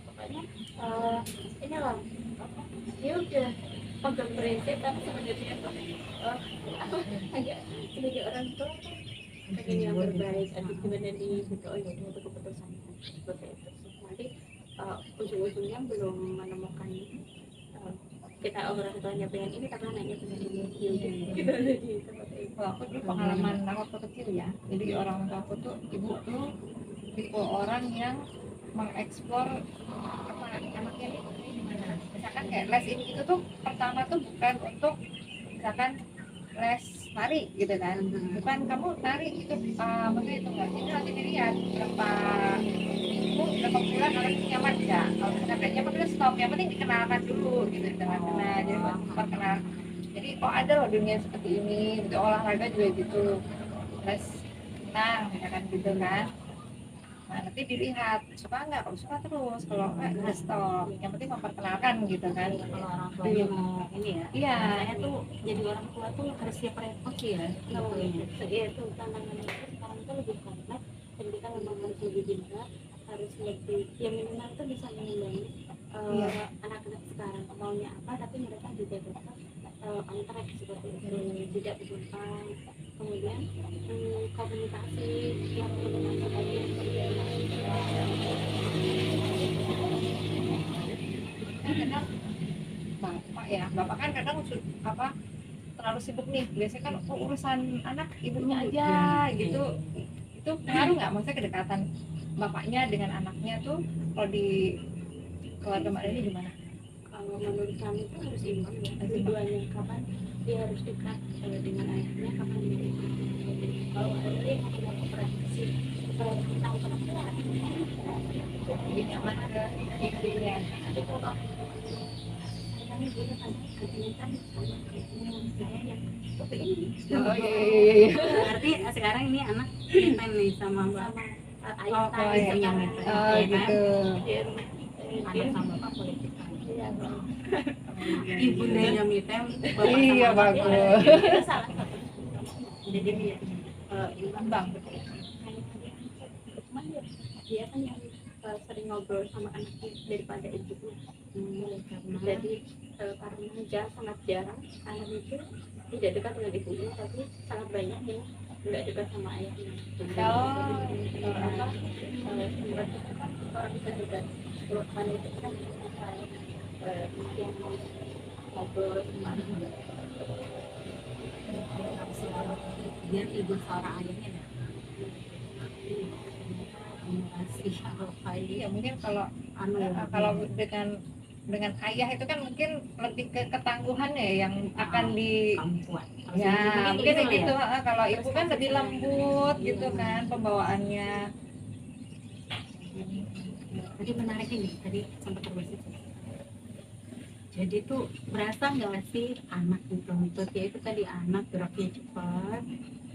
pokoknya ini loh dia udah pegang prinsip tapi sebenarnya tuh aku agak sebagai orang tua pengen yang terbaik aduh gimana nih gitu oh ya itu keputusan seperti itu nanti ujung-ujungnya belum menemukan kita orang tuanya pengen ini tapi anaknya pengen ini gitu jadi seperti itu. Kalau aku dulu pengalaman waktu kecil ya jadi orang tua aku tuh ibu tuh tipe orang yang mengeksplor apa anaknya ini gimana misalkan kayak les ini itu tuh pertama tuh bukan untuk misalkan les nari gitu kan bukan kamu nari itu maksudnya itu enggak ini nanti dilihat berapa minggu berapa bulan anaknya nyaman enggak kalau misalkan nggak nyaman kita stop yang penting dikenalkan dulu gitu di tengah-tengah jadi perkenal jadi oh ada loh dunia seperti ini gitu olahraga juga gitu les renang misalkan gitu kan nah nanti dilihat suka nggak kalau suka terus kalau nggak kita stop yang penting memperkenalkan gitu kan Kalau orang tuanya mau ini ya, iya saya tuh jadi orang tua tuh harus siap repot sih ya. Kalau Gitu. itu tantangan itu sekarang itu lebih kompleks dan kita memang harus lebih bijak harus lebih ya minimal itu bisa mengimbangi Iya. anak-anak sekarang maunya apa tapi mereka juga tetap on track seperti itu tidak berlumpang kemudian komunikasi yang mengenai tadi kadang bapak kan kadang apa terlalu sibuk nih biasanya kan urusan anak ibunya aja gitu itu pengaruh nggak maksudnya kedekatan bapaknya dengan anaknya tuh kalau di keluarga mbak ini gimana? kalau menurut kami itu harus imbang ya keduanya kapan dia harus dekat dengan anaknya kapan dia dekat kalau ada yang mau komunikasi tahu kenapa Lebih nyaman ke ibunya tapi kalau kami juga kan kegiatan saya yang seperti ini oh iya Berarti sekarang ini anak time nih sama mbak. sama ayah Oh iya, oh gitu Anak sama bapak politik. Iya, Ibu nanya me time, iya bagus itu salah satu. Jadi dia imbang betul Cuman dia kan yang sering ngobrol sama anaknya daripada ibunya. Jadi karena sangat jarang anak itu tidak dekat dengan ibunya, tapi sangat banyak yang nggak dekat sama ayahnya. Sebenarnya itu kan orang bisa dekat, kalau wanita kan yang ngobrol sama anak. Biar ibu seorang ayahnya dah kasih apa Iya mungkin kalau anu dengan ayah itu kan mungkin lebih ke ketangguhannya yang akan di kamu kuat. ya mungkin kayak gitu. Ya. Kalau ibu kan lebih lembut gitu kan pembawaannya. Tadi menariknya nih, tadi sempat terbesit. Jadi tuh berasa nggak sih anak dituntut, ya itu tadi anak geraknya cepat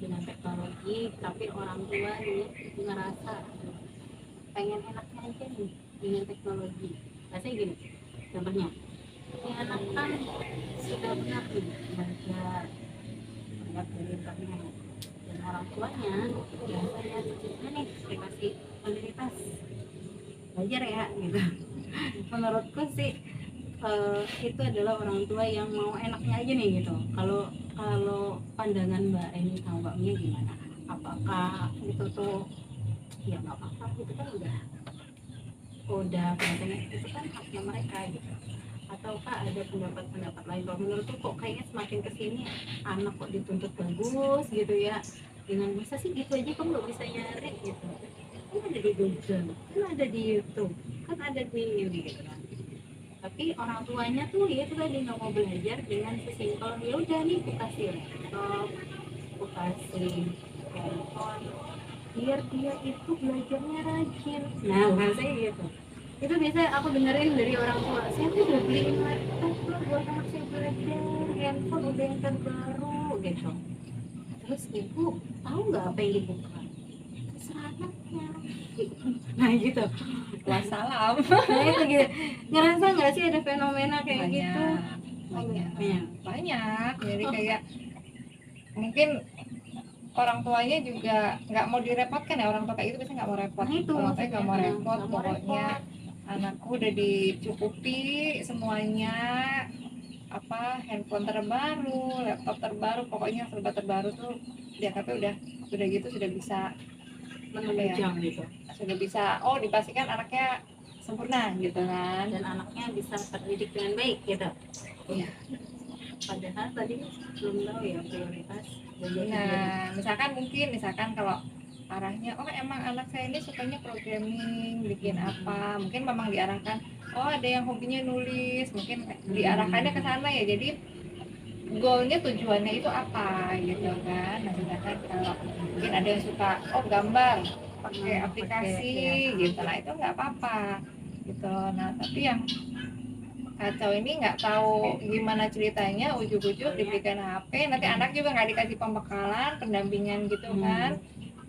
dengan teknologi, tapi orang tua nih ngerasa pengen enaknya aja nih dengan teknologi. Rasanya gini, contohnya, ini anak kan sudah benar nih belajar dari internet, dan orang tuanya biasanya nih dikasih fasilitas belajar ya gitu. Menurutku sih itu adalah orang tua yang mau enaknya aja nih gitu. Kalau pandangan Mbak Reni sama Mbak Mia gimana? Apakah itu tuh ya nggak apa-apa, itu kan udah biasanya itu kan haknya mereka gitu, ataukah ada pendapat-pendapat lain? Kalau menurutku kok kayaknya semakin kesini anak kok dituntut bagus gitu ya, dengan bisa sih gitu aja kamu nggak bisa nyari gitu, kan ada di Google, kan ada di YouTube, kan ada di ini gitu kan. Tapi orang tuanya tuh ya itu tadi nggak mau belajar dengan sesimpel ya udah nih aku kasih laptop, aku kasih handphone, biar dia itu belajarnya rajin. Nah rasanya gitu, itu biasa aku dengerin dari orang tua, saya tuh udah beliin laptop loh buat anak saya belajar, handphone udah yang terbaru gitu. Terus ibu tahu nggak apa yang dibuka? Terserah anaknya. Nah gitu. Wassalam. Nah itu gitu. Ngerasa nggak sih ada fenomena kayak gitu? Banyak. Jadi kayak mungkin orang tuanya juga nggak mau direpotkan ya, orang tua kayak gitu biasanya nggak mau repot. Nah, itu orang tuanya nggak mau repot, nggak mau pokoknya anakku udah dicukupi semuanya, apa handphone terbaru, laptop terbaru, pokoknya serba terbaru tuh dianggapnya udah gitu sudah bisa menunjang gitu, sudah bisa dipastikan anaknya sempurna gitu kan, dan anaknya bisa terdidik dengan baik gitu. Iya. Padahal tadi belum tahu ya prioritas. Nah misalkan kalau arahnya emang anak saya ini sukanya programming, bikin apa, mungkin memang diarahkan ada yang hobinya nulis, mungkin diarahkannya ke sana ya, jadi goalnya tujuannya itu apa gitu kan. Nah sedangkan kalau mungkin ada yang suka gambar pakai aplikasi gitu, nah itu nggak apa-apa gitu. Nah tapi yang kacau ini nggak tahu gimana ceritanya, ujuk-ujuk diberikan HP, nanti anak juga nggak dikasih pembekalan, pendampingan gitu kan.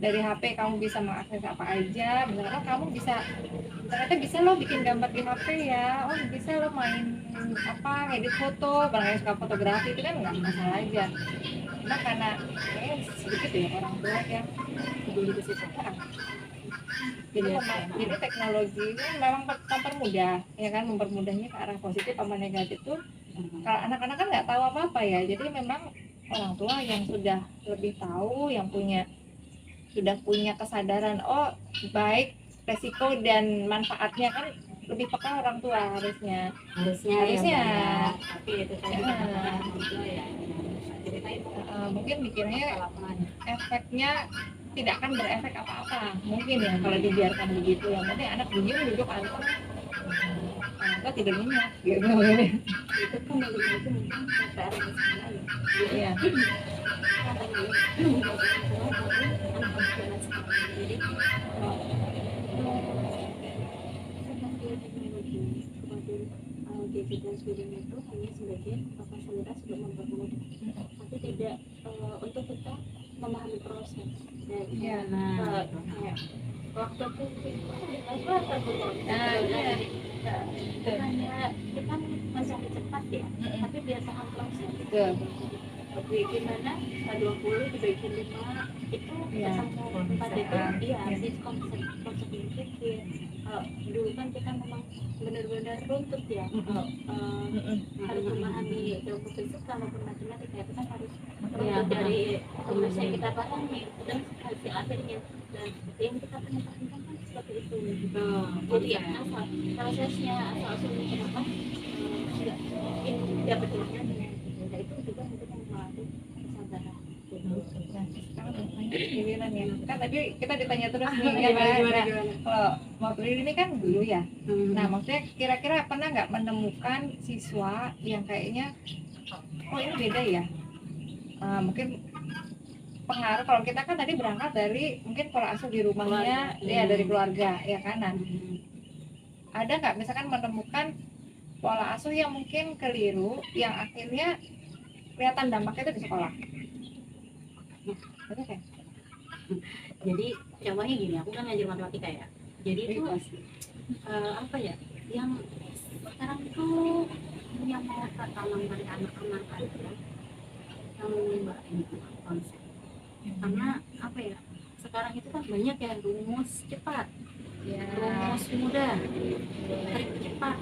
Dari HP kamu bisa mengakses apa aja, misalnya kamu ternyata bisa lo bikin gambar di HP ya, bisa lo main edit foto, barangkali suka fotografi, itu kan nggak masalah aja. Cuma karena sedikit ya orang tua yang peduli ke situ. Jadi teknologi ini memang mempermudah ya kan, mempermudahnya ke arah positif sama negatif tuh. Kalau anak-anak kan nggak tahu apa-apa ya, jadi memang orang tua yang sudah lebih tahu, yang sudah punya kesadaran baik resiko dan manfaatnya kan lebih peka orang tua harusnya. Ya, tapi itu tadi mungkin mikirnya efeknya tidak akan berefek apa-apa mungkin ya kalau dibiarkan begitu, yang penting anak duduk anteng, anak tidak nyenyak gitu. Itu kan bagi itu mungkin PR sebenarnya. Iya. Jadi gadget dan sebagainya itu hanya sebagai fasilitas untuk mempermudah, tapi tidak untuk kita memahami proses. Nah, Waktu aku hanya kita mencari cepat ya, tapi biar paham proses. Oke, gimana 20 dibagi 5 itu sama 4 itu dia habis konsep berpikir. dulu kan kita memang benar-benar runtut ya, harus memahami ilmu fisik maupun matematika itu kan harus runtut dari rumus yang kita pahami dan hasil akhirnya, dan yang kita temukan kan seperti itu. Jadi asal prosesnya, asal usulnya kenapa nggak mungkin dapat ilmunya dengan mudah, itu juga mungkin yang melatih kesabaran. Giliran ya. Kan tadi kita ditanya terus nih ya kan. Nah, kalau mau ini kan dulu ya. Nah, maksudnya kira-kira pernah nggak menemukan siswa yang kayaknya oh ini beda ya? Mungkin pengaruh kalau kita kan tadi berangkat dari mungkin pola asuh di rumahnya ya dari keluarga ya kan. Nah, ada nggak misalkan menemukan pola asuh yang mungkin keliru yang akhirnya kelihatan dampaknya itu di sekolah? Oke. Jadi contohnya gini, aku kan ngajar matematika ya. Jadi itu apa ya, yang sekarang tuh yang mau tanam dari anak-anak adalah yang mbak ini konsep. Karena apa ya, sekarang itu kan banyak ya rumus cepat, rumus mudah, trik cepat.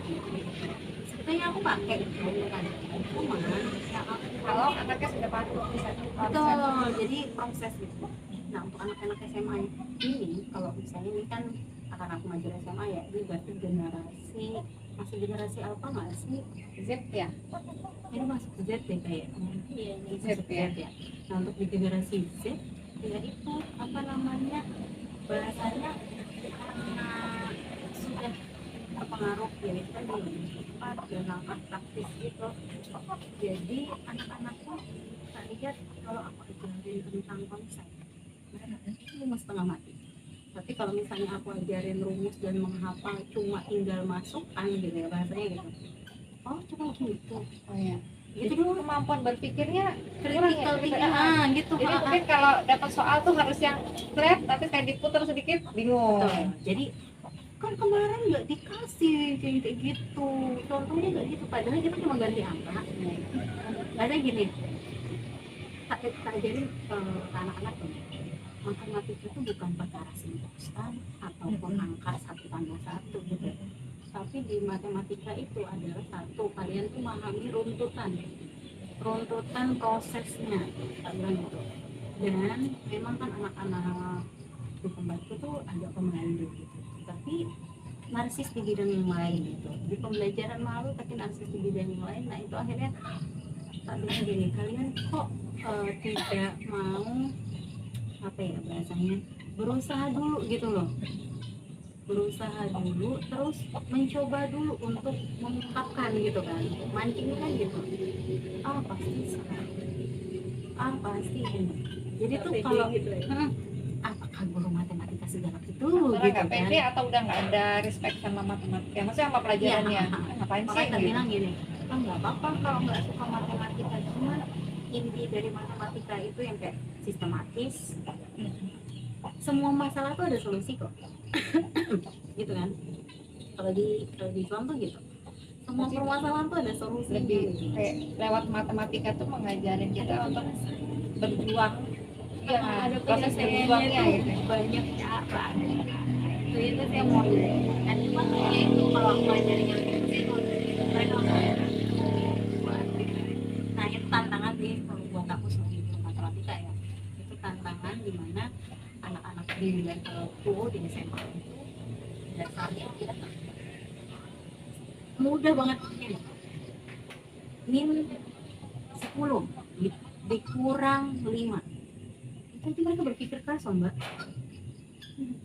Sebetulnya aku pakai kan, cuma Kalau anaknya sudah patuh bisa betul, jadi proses gitu. Nah untuk anak-anak SMA ini, kalau misalnya ini kan akan aku ngajar SMA ya, ini berarti masih generasi apa nggak sih? Z ya. Ini masuk Z deh kayaknya. Iya, Z ya. Nah untuk di generasi Z, ya itu apa namanya, bahasanya karena sudah terpengaruh ya itu kan di cepat dan langkah praktis gitu. Jadi anak-anak tuh tak lihat kalau aku ajarin tentang konsep, itu cuma setengah mati. Tapi kalau misalnya aku ajarin rumus dan menghafal cuma tinggal masukkan gitu ya bahasanya gitu. Oh cuma gitu. Oh ya. Gitu Jadi kemampuan berpikirnya critical thinking gitu. Jadi mungkin kalau dapat soal tuh harus yang flat tapi kayak diputar sedikit bingung. Jadi kan kemarin nggak dikasih kayak gitu, contohnya nggak gitu, padahal kita cuma ganti angka. Ada gini, tak ajarin ke anak-anak ini, matematika itu bukan perkara simultan ataupun angka 1+1 gitu. Tapi di matematika itu adalah satu, kalian tuh memahami runtutan prosesnya, tak bilang gitu. Dan memang kan anak-anak di pembantu tuh agak pemalu gitu, tapi narsis di bidang yang lain gitu. Di pembelajaran malu tapi narsis di bidang yang lain. Nah itu akhirnya tak bilang gini, kalian kok tidak mau apa ya bahasanya, berusaha dulu gitu loh, berusaha dulu, terus mencoba dulu untuk mengungkapkan gitu kan, mancing kan gitu. Pasti sekarang, pasti ini. Jadi tuh kalau gitu ya. apakah guru matematika segalak itu Orang gitu nggak kan. pede atau udah nggak ada respect sama matematika, maksudnya sama pelajarannya. Ngapain sih? Makanya Gitu. bilang gini, nggak apa-apa kalau nggak suka matematika, cuma inti dari matematika itu yang kayak sistematis. Semua masalah tuh ada solusi kok. Gitu kan. Kalau di Islam tuh gitu. Semua permasalahan tuh ada solusi. Lebih kayak lewat matematika tuh mengajarin kita untuk berjuang. Iya, Ada proses berjuangnya penyelesaiannya gitu. itu banyak cara. Itu saya mau kan cuma ya itu kalau aku ajarin yang itu mereka kayak Nah itu tantangan sih kalau buat aku sebagai guru matematika ya. Itu tantangan di mana anak-anak di level 2 di SMA itu dasarnya kita mudah banget ini. Min 10 dikurang 5. Itu aja mereka berpikir keras loh mbak.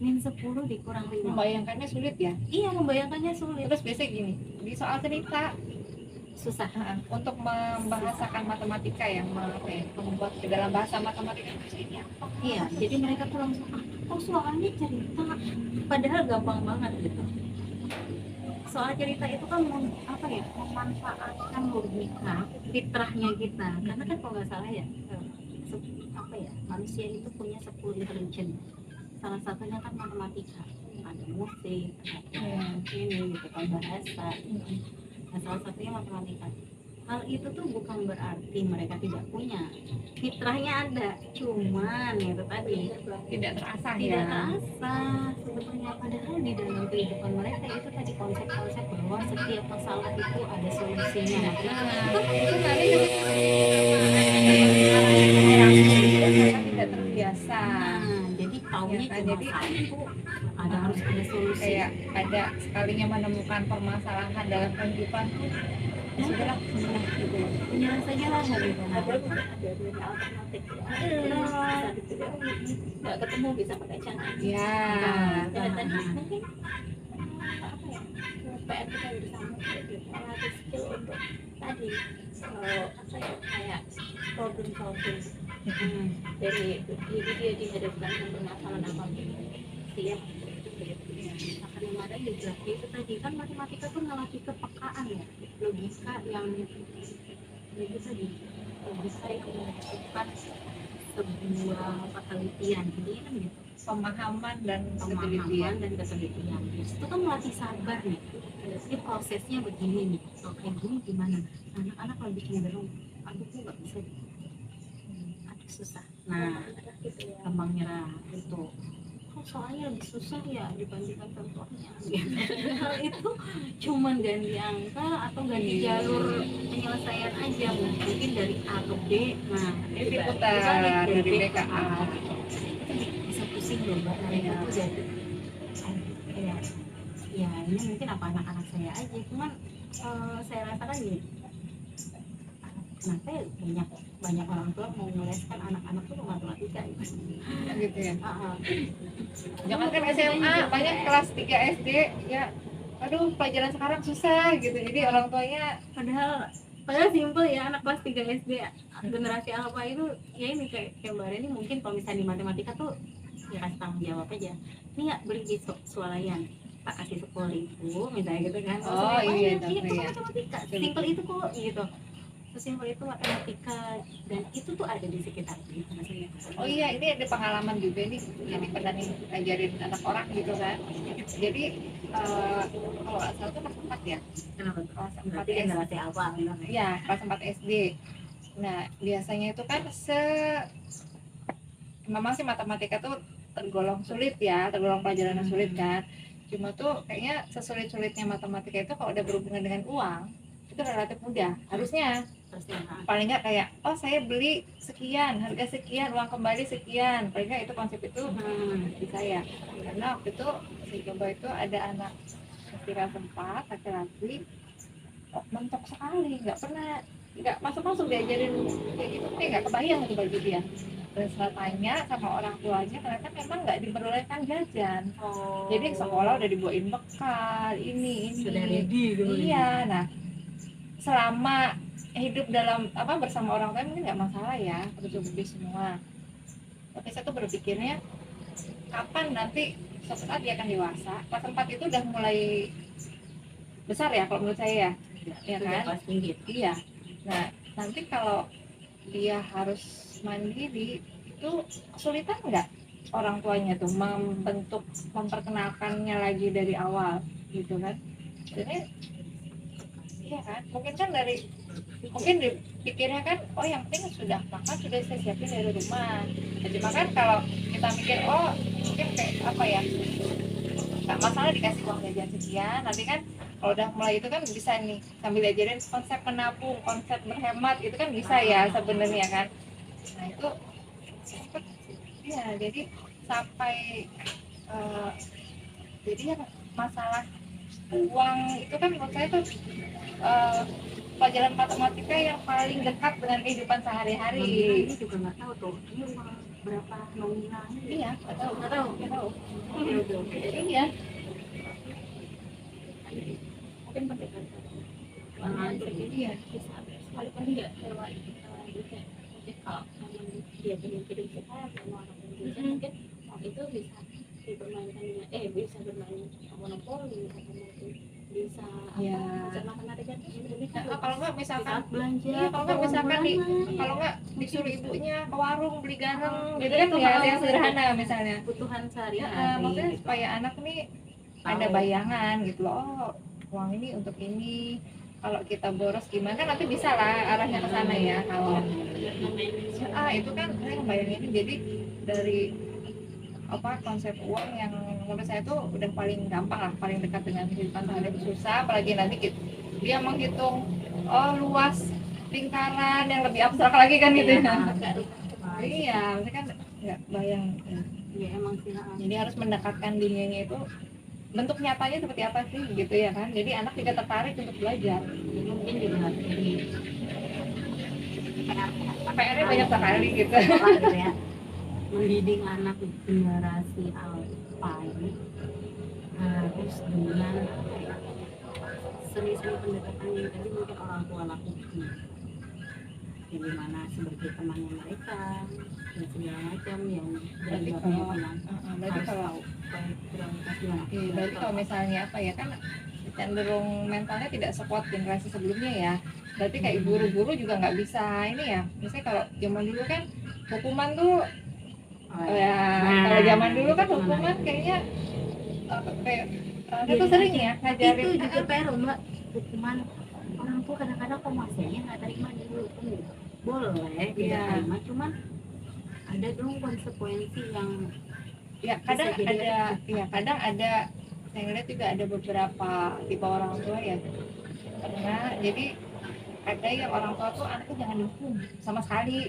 Min 10 dikurang 5. Membayangkannya sulit ya. Iya membayangkannya sulit. Terus biasanya gini, di soal cerita Susah. untuk membahasakan matematika yang membuat ke dalam bahasa matematika ini apa? Iya, jadi mereka tuh langsung soalnya cerita, padahal gampang banget gitu. Soal cerita itu kan apa ya, memanfaatkan logika fitrahnya kita. Karena kan kalau nggak salah ya, apa ya, manusia itu punya 10 intelijen. Salah satunya kan matematika. Ada musik, ada ini gitu kan, bahasa. Nah, salah satunya matematika. hal itu tuh bukan berarti mereka tidak punya, fitrahnya ada, cuman itu tadi tidak terasa tidak ya. terasa sebetulnya, padahal di dalam kehidupan mereka itu tadi konsep-konsep bahwa setiap masalah itu ada solusinya. Nah, itu nanti mereka tidak terbiasa. Nah, jadi taunya Ya kan, cuma jadi satu, ada harus ada solusi. kayak ada sekalinya menemukan permasalahan dalam kehidupan tuh ya sudahlah gitu. Menyerah saja lah gitu. Padahal mungkin ada dunia alternatif ya. Bisa dipilih, nggak ketemu bisa pakai cara. Ya, Dan tadi mungkin apa ya, PR kita bersama jadi melatih skill untuk tadi apa ya, kayak problem solving. Jadi dia dihadapkan dengan permasalahan apapun siap. Akan yang ada juga itu tadi kan matematika tuh melatih kepekaan ya, logika yang itu tadi, logika yang melakukan sebuah penelitian, jadi kan gitu, pemahaman dan pemahaman ketelitian. dan ketelitian. Itu kan melatih sabar nih. Jadi prosesnya begini nih, kayak gini gimana? Anak-anak kalau bikin cenderung, aduh kok nggak bisa, aduh susah. Nah, gampang nyerah itu. Oh, soalnya lebih susah ya dibandingkan contohnya. Hal itu cuman ganti angka atau ganti jalur penyelesaian aja, mungkin dari A ke B. Nah, Jadi dibalik putar dari B B ke ke A. A. Bisa pusing loh mbak. Mereka tuh jadi kayak, ya ini mungkin apa anak-anak saya aja, cuman saya rasakan gini, kenapa ya banyak orang tua mau meleskan anak-anak tuh ke matematika Gitu ya. Ah, Jangan kan SMA, banyak kelas 3 SD ya. Aduh, pelajaran sekarang susah gitu. Jadi orang tuanya padahal simple ya, anak kelas 3 SD generasi alpha itu ya ini kayak Mbak Reni, mungkin kalau misalnya di matematika tuh ya kasih tanggung jawab aja, ini ya beli di swalayan tak kasih 10.000 misalnya gitu kan. Oh, iya, itu iya. matematika simple itu kok gitu, sesimpel itu matematika, dan itu tuh ada di sekitar kita maksudnya. oh iya, ini ada pengalaman juga nih. Jadi pernah nih ngajarin anak orang gitu kan. Jadi kalau asal tuh kelas 4 ya. Kenapa tuh? Kelas 4 Berarti SD. generasi alpha gitu. Iya, kelas 4 SD. Nah, biasanya itu kan memang sih matematika tuh tergolong sulit ya, tergolong pelajaran yang sulit kan. Cuma tuh kayaknya sesulit-sulitnya matematika itu kalau udah berhubungan dengan uang itu relatif mudah harusnya. Paling nggak kayak, oh saya beli sekian, harga sekian, uang kembali sekian, paling nggak itu konsep itu di saya. Karena waktu itu saya coba itu ada anak kira 4 laki-laki, mentok sekali, nggak masuk diajarin kayak gitu, kayak nggak kebayang itu bagi dia. Dan setelah tanya sama orang tuanya, ternyata memang nggak diperbolehkan jajan. Jadi sekolah udah dibawain bekal, ini sudah ready gitu. iya. Nah, selama hidup dalam bersama orang tua mungkin nggak masalah ya, bercukupi semua. Tapi saya tuh berpikirnya kapan nanti suatu saat dia akan dewasa, kelas 4 itu udah mulai besar ya kalau menurut saya ya kan? Iya. Nah, nanti kalau dia harus mandiri itu kesulitan nggak orang tuanya tuh memperkenalkannya lagi dari awal gitu kan? Jadi iya kan, mungkin dipikirnya kan, oh yang penting sudah makan sudah saya siapin dari rumah. Nah, cuma kan kalau kita mikir, oh mungkin kayak apa ya, nggak masalah dikasih uang jajan sekian, nanti kan kalau udah mulai itu kan bisa nih sambil diajarin konsep menabung, konsep berhemat, itu kan bisa ya sebenarnya kan. Nah itu ya, jadi sampai jadi ya masalah uang itu kan menurut saya tuh pelajaran matematika yang paling dekat dengan kehidupan sehari-hari. Ini juga nggak tahu tuh, ini uang berapa nominalnya? Iya, nggak tahu. Jadi Iya. Mungkin pendekatan Iya. paling paling nggak lewat juga. Mungkin kalau memang dia pengen hidup sehat, mau anak Indonesia mungkin itu bisa dipermainkan dengan bisa bermain monopoli atau mungkin bisa matematika Kalau nggak misalkan belanja, kalau nggak misalkan kalau nggak disuruh ibunya ke warung beli garam gitu kan, ya yang sederhana misalnya kebutuhan sehari-hari. maksudnya supaya anak nih ada bayangan gitu loh, oh uang ini untuk ini, kalau kita boros gimana kan nanti bisa lah arahnya ke sana ya. Kalau itu kan saya bayangin jadi dari apa konsep uang yang menurut saya tuh udah paling gampang lah, paling dekat dengan kehidupan sehari-hari. Susah apalagi nanti dia menghitung luas lingkaran yang lebih abstrak lagi kan gitu ya. Iya, maksudnya kan nggak bayang. Ya emang sih. Jadi harus mendekatkan dunianya itu bentuk nyatanya seperti apa sih gitu ya kan. Jadi anak juga tertarik untuk belajar. Mungkin juga jadi PR-nya banyak sekali gitu. Ya. Mendidik anak generasi alpha ini harus dengan seni-seni pendekatan yang tadi mungkin orang tua lakukan, bagaimana sebagai temannya mereka dan segala macam yang dianggapnya memang harus tahu prioritasnya. Berarti kalau misalnya apa ya kan cenderung mentalnya tidak sekuat generasi sebelumnya ya. Berarti kayak guru-guru juga nggak bisa ini ya. Misalnya kalau zaman dulu kan hukuman tuh kalau zaman dulu kan hukuman kayaknya kayak itu sering ya ngajarin. Itu juga PR Mbak, hukuman orang tua kadang-kadang kok masanya nggak terima dulu kan boleh tidak terima, cuman ada dong konsekuensi yang ya kadang ada saya lihat juga ada beberapa tipe orang tua ya, karena jadi ada yang orang tua tuh anaknya jangan dihukum sama sekali,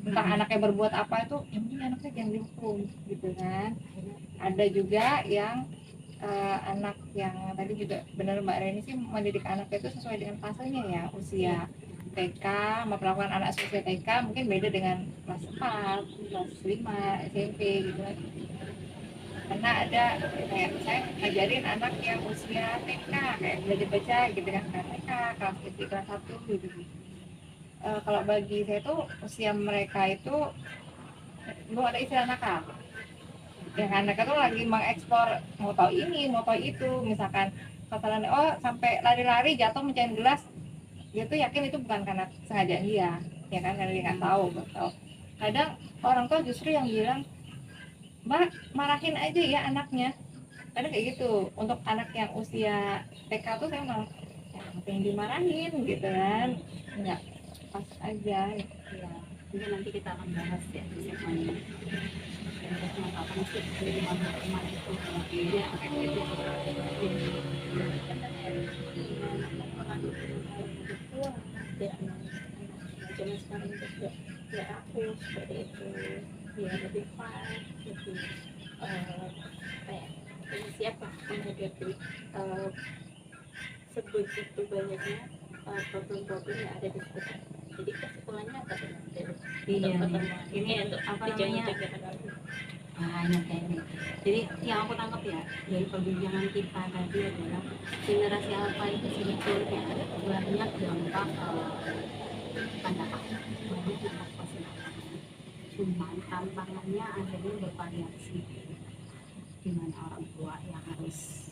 entah anaknya berbuat apa itu yang penting anaknya jangan dihukum gitu kan. Ada juga yang anak yang tadi juga benar Mbak Reni sih mendidik anaknya itu sesuai dengan fasenya ya, usia TK, memperlakukan anak usia TK mungkin beda dengan kelas 4, kelas 5, SMP gitu kan. Karena ada kayak saya ngajarin anak yang usia TK kayak belajar baca gitu kan, TK kelas SD kelas 1 gitu. Kalau bagi saya tuh usia mereka itu belum ada istilah nakal. Ya kan mereka tuh lagi mengekspor mau tahu ini, mau tahu itu, misalkan kesalahan sampai lari-lari jatuh mencahin gelas, dia tuh yakin itu bukan karena sengajaan dia, ya kan karena dia nggak tahu. Kadang orang tua justru yang bilang, Mbak marahin aja ya anaknya, kadang kayak gitu. Untuk anak yang usia TK tuh saya malah apa yang dimarahin gitu kan, nggak pas aja ya. Mungkin nanti kita akan bahas ya di segmen ini. Apa sih kehidupan rumah itu dia zaman sekarang juga ya aku seperti itu ya lebih fun lebih kayak siapa menghadapi sebegitu banyaknya problem-problem yang ada di sekitar. Jadi kesimpulannya apa tuh? Ini untuk apa namanya? Banyak kayaknya. Jadi yang aku tangkap ya dari perbincangan kita tadi adalah generasi alpha itu sebetulnya banyak dampak pandangan, banyak dampak positif. Cuman tantangannya akhirnya bervariasi. Di mana orang tua yang harus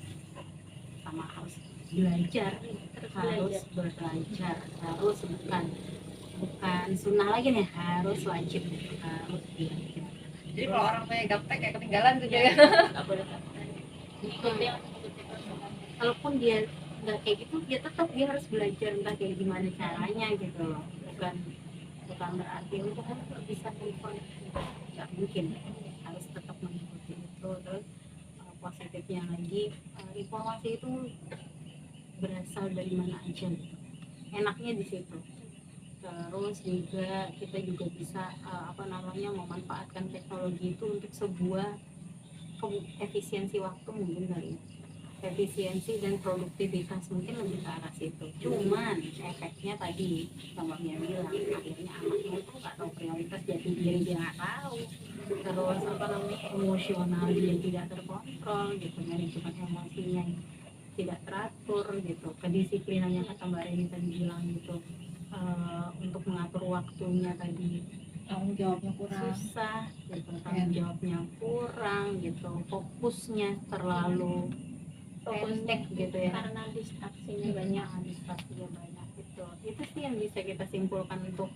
belajar, harus belajar, harus bukan sunnah lagi nih, harus wajib, harus belajar. Jadi kalau orang tuanya gaptek kayak ketinggalan tuh ya. Nggak boleh Kalaupun dia nggak kayak gitu, dia tetap dia harus belajar entah kayak gimana caranya gitu loh. Bukan berarti untuk kan bisa telepon, nggak mungkin, harus tetap mengikuti itu. Terus positifnya lagi, informasi itu berasal dari mana aja gitu. Enaknya di situ. Terus juga kita juga bisa memanfaatkan teknologi itu untuk sebuah efisiensi waktu mungkin kali ya. Efisiensi dan produktivitas mungkin lebih ke arah situ. Cuman efeknya tadi Mbaknya bilang akhirnya anaknya itu nggak tahu prioritas jati diri, dia nggak tahu. Terus emosional dia tidak terkontrol gitu, manajemen emosinya tidak teratur gitu, kedisiplinannya kata Mbak Reni tadi bilang gitu, untuk mengatur waktunya tadi Tanggung jawabnya kurang, susah gitu, tanggung jawabnya kurang gitu, fokusnya terlalu pendek gitu ya, karena distraksinya banyak gitu. Itu sih yang bisa kita simpulkan untuk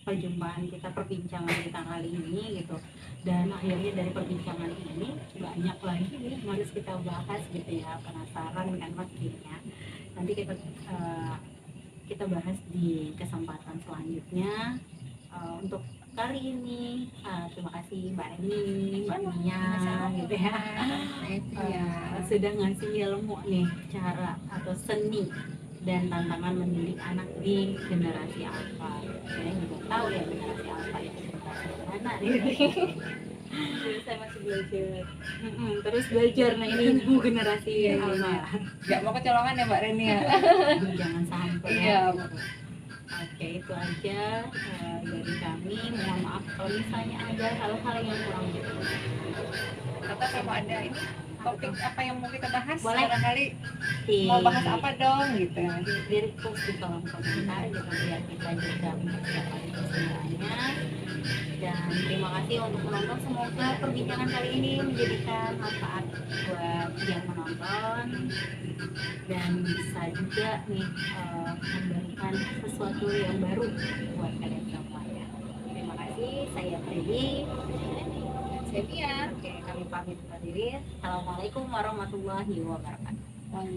perjumpaan kita, perbincangan kita kali ini gitu. Dan akhirnya dari perbincangan ini banyak lagi nih harus kita bahas gitu ya, penasaran kan pastinya. nanti kita bahas di kesempatan selanjutnya. Untuk kali ini terima kasih Mbak Reni, Mbak Nia gitu ya. Sudah ngasih ilmu nih cara atau seni dan tantangan mendidik anak di generasi alfa. Saya juga tahu ya generasi alfa itu generasi mana nih. Saya masih belajar. Terus belajar, nah ini ilmu generasi alfa. Nggak mau kecolongan ya Mbak Reni ya. Jangan sampai Iya. ya. Oke, itu aja dari kami. Mohon maaf kalau misalnya ada hal-hal yang kurang betul. Atau kalau ada ini topik apa yang mau kita bahas, Boleh. barangkali Di- mau bahas apa dong gitu. di repost di kolom komentar gitu biar kita juga mempersiapkan semuanya. Dan terima kasih untuk menonton. Semoga perbincangan kali ini menjadikan manfaat buat yang menonton dan bisa juga nih memberikan sesuatu yang baru buat kalian semuanya. Terima kasih. Saya Freddy. Saya Mia. Oke, kami pamit undur diri. Assalamualaikum warahmatullahi wabarakatuh. Ada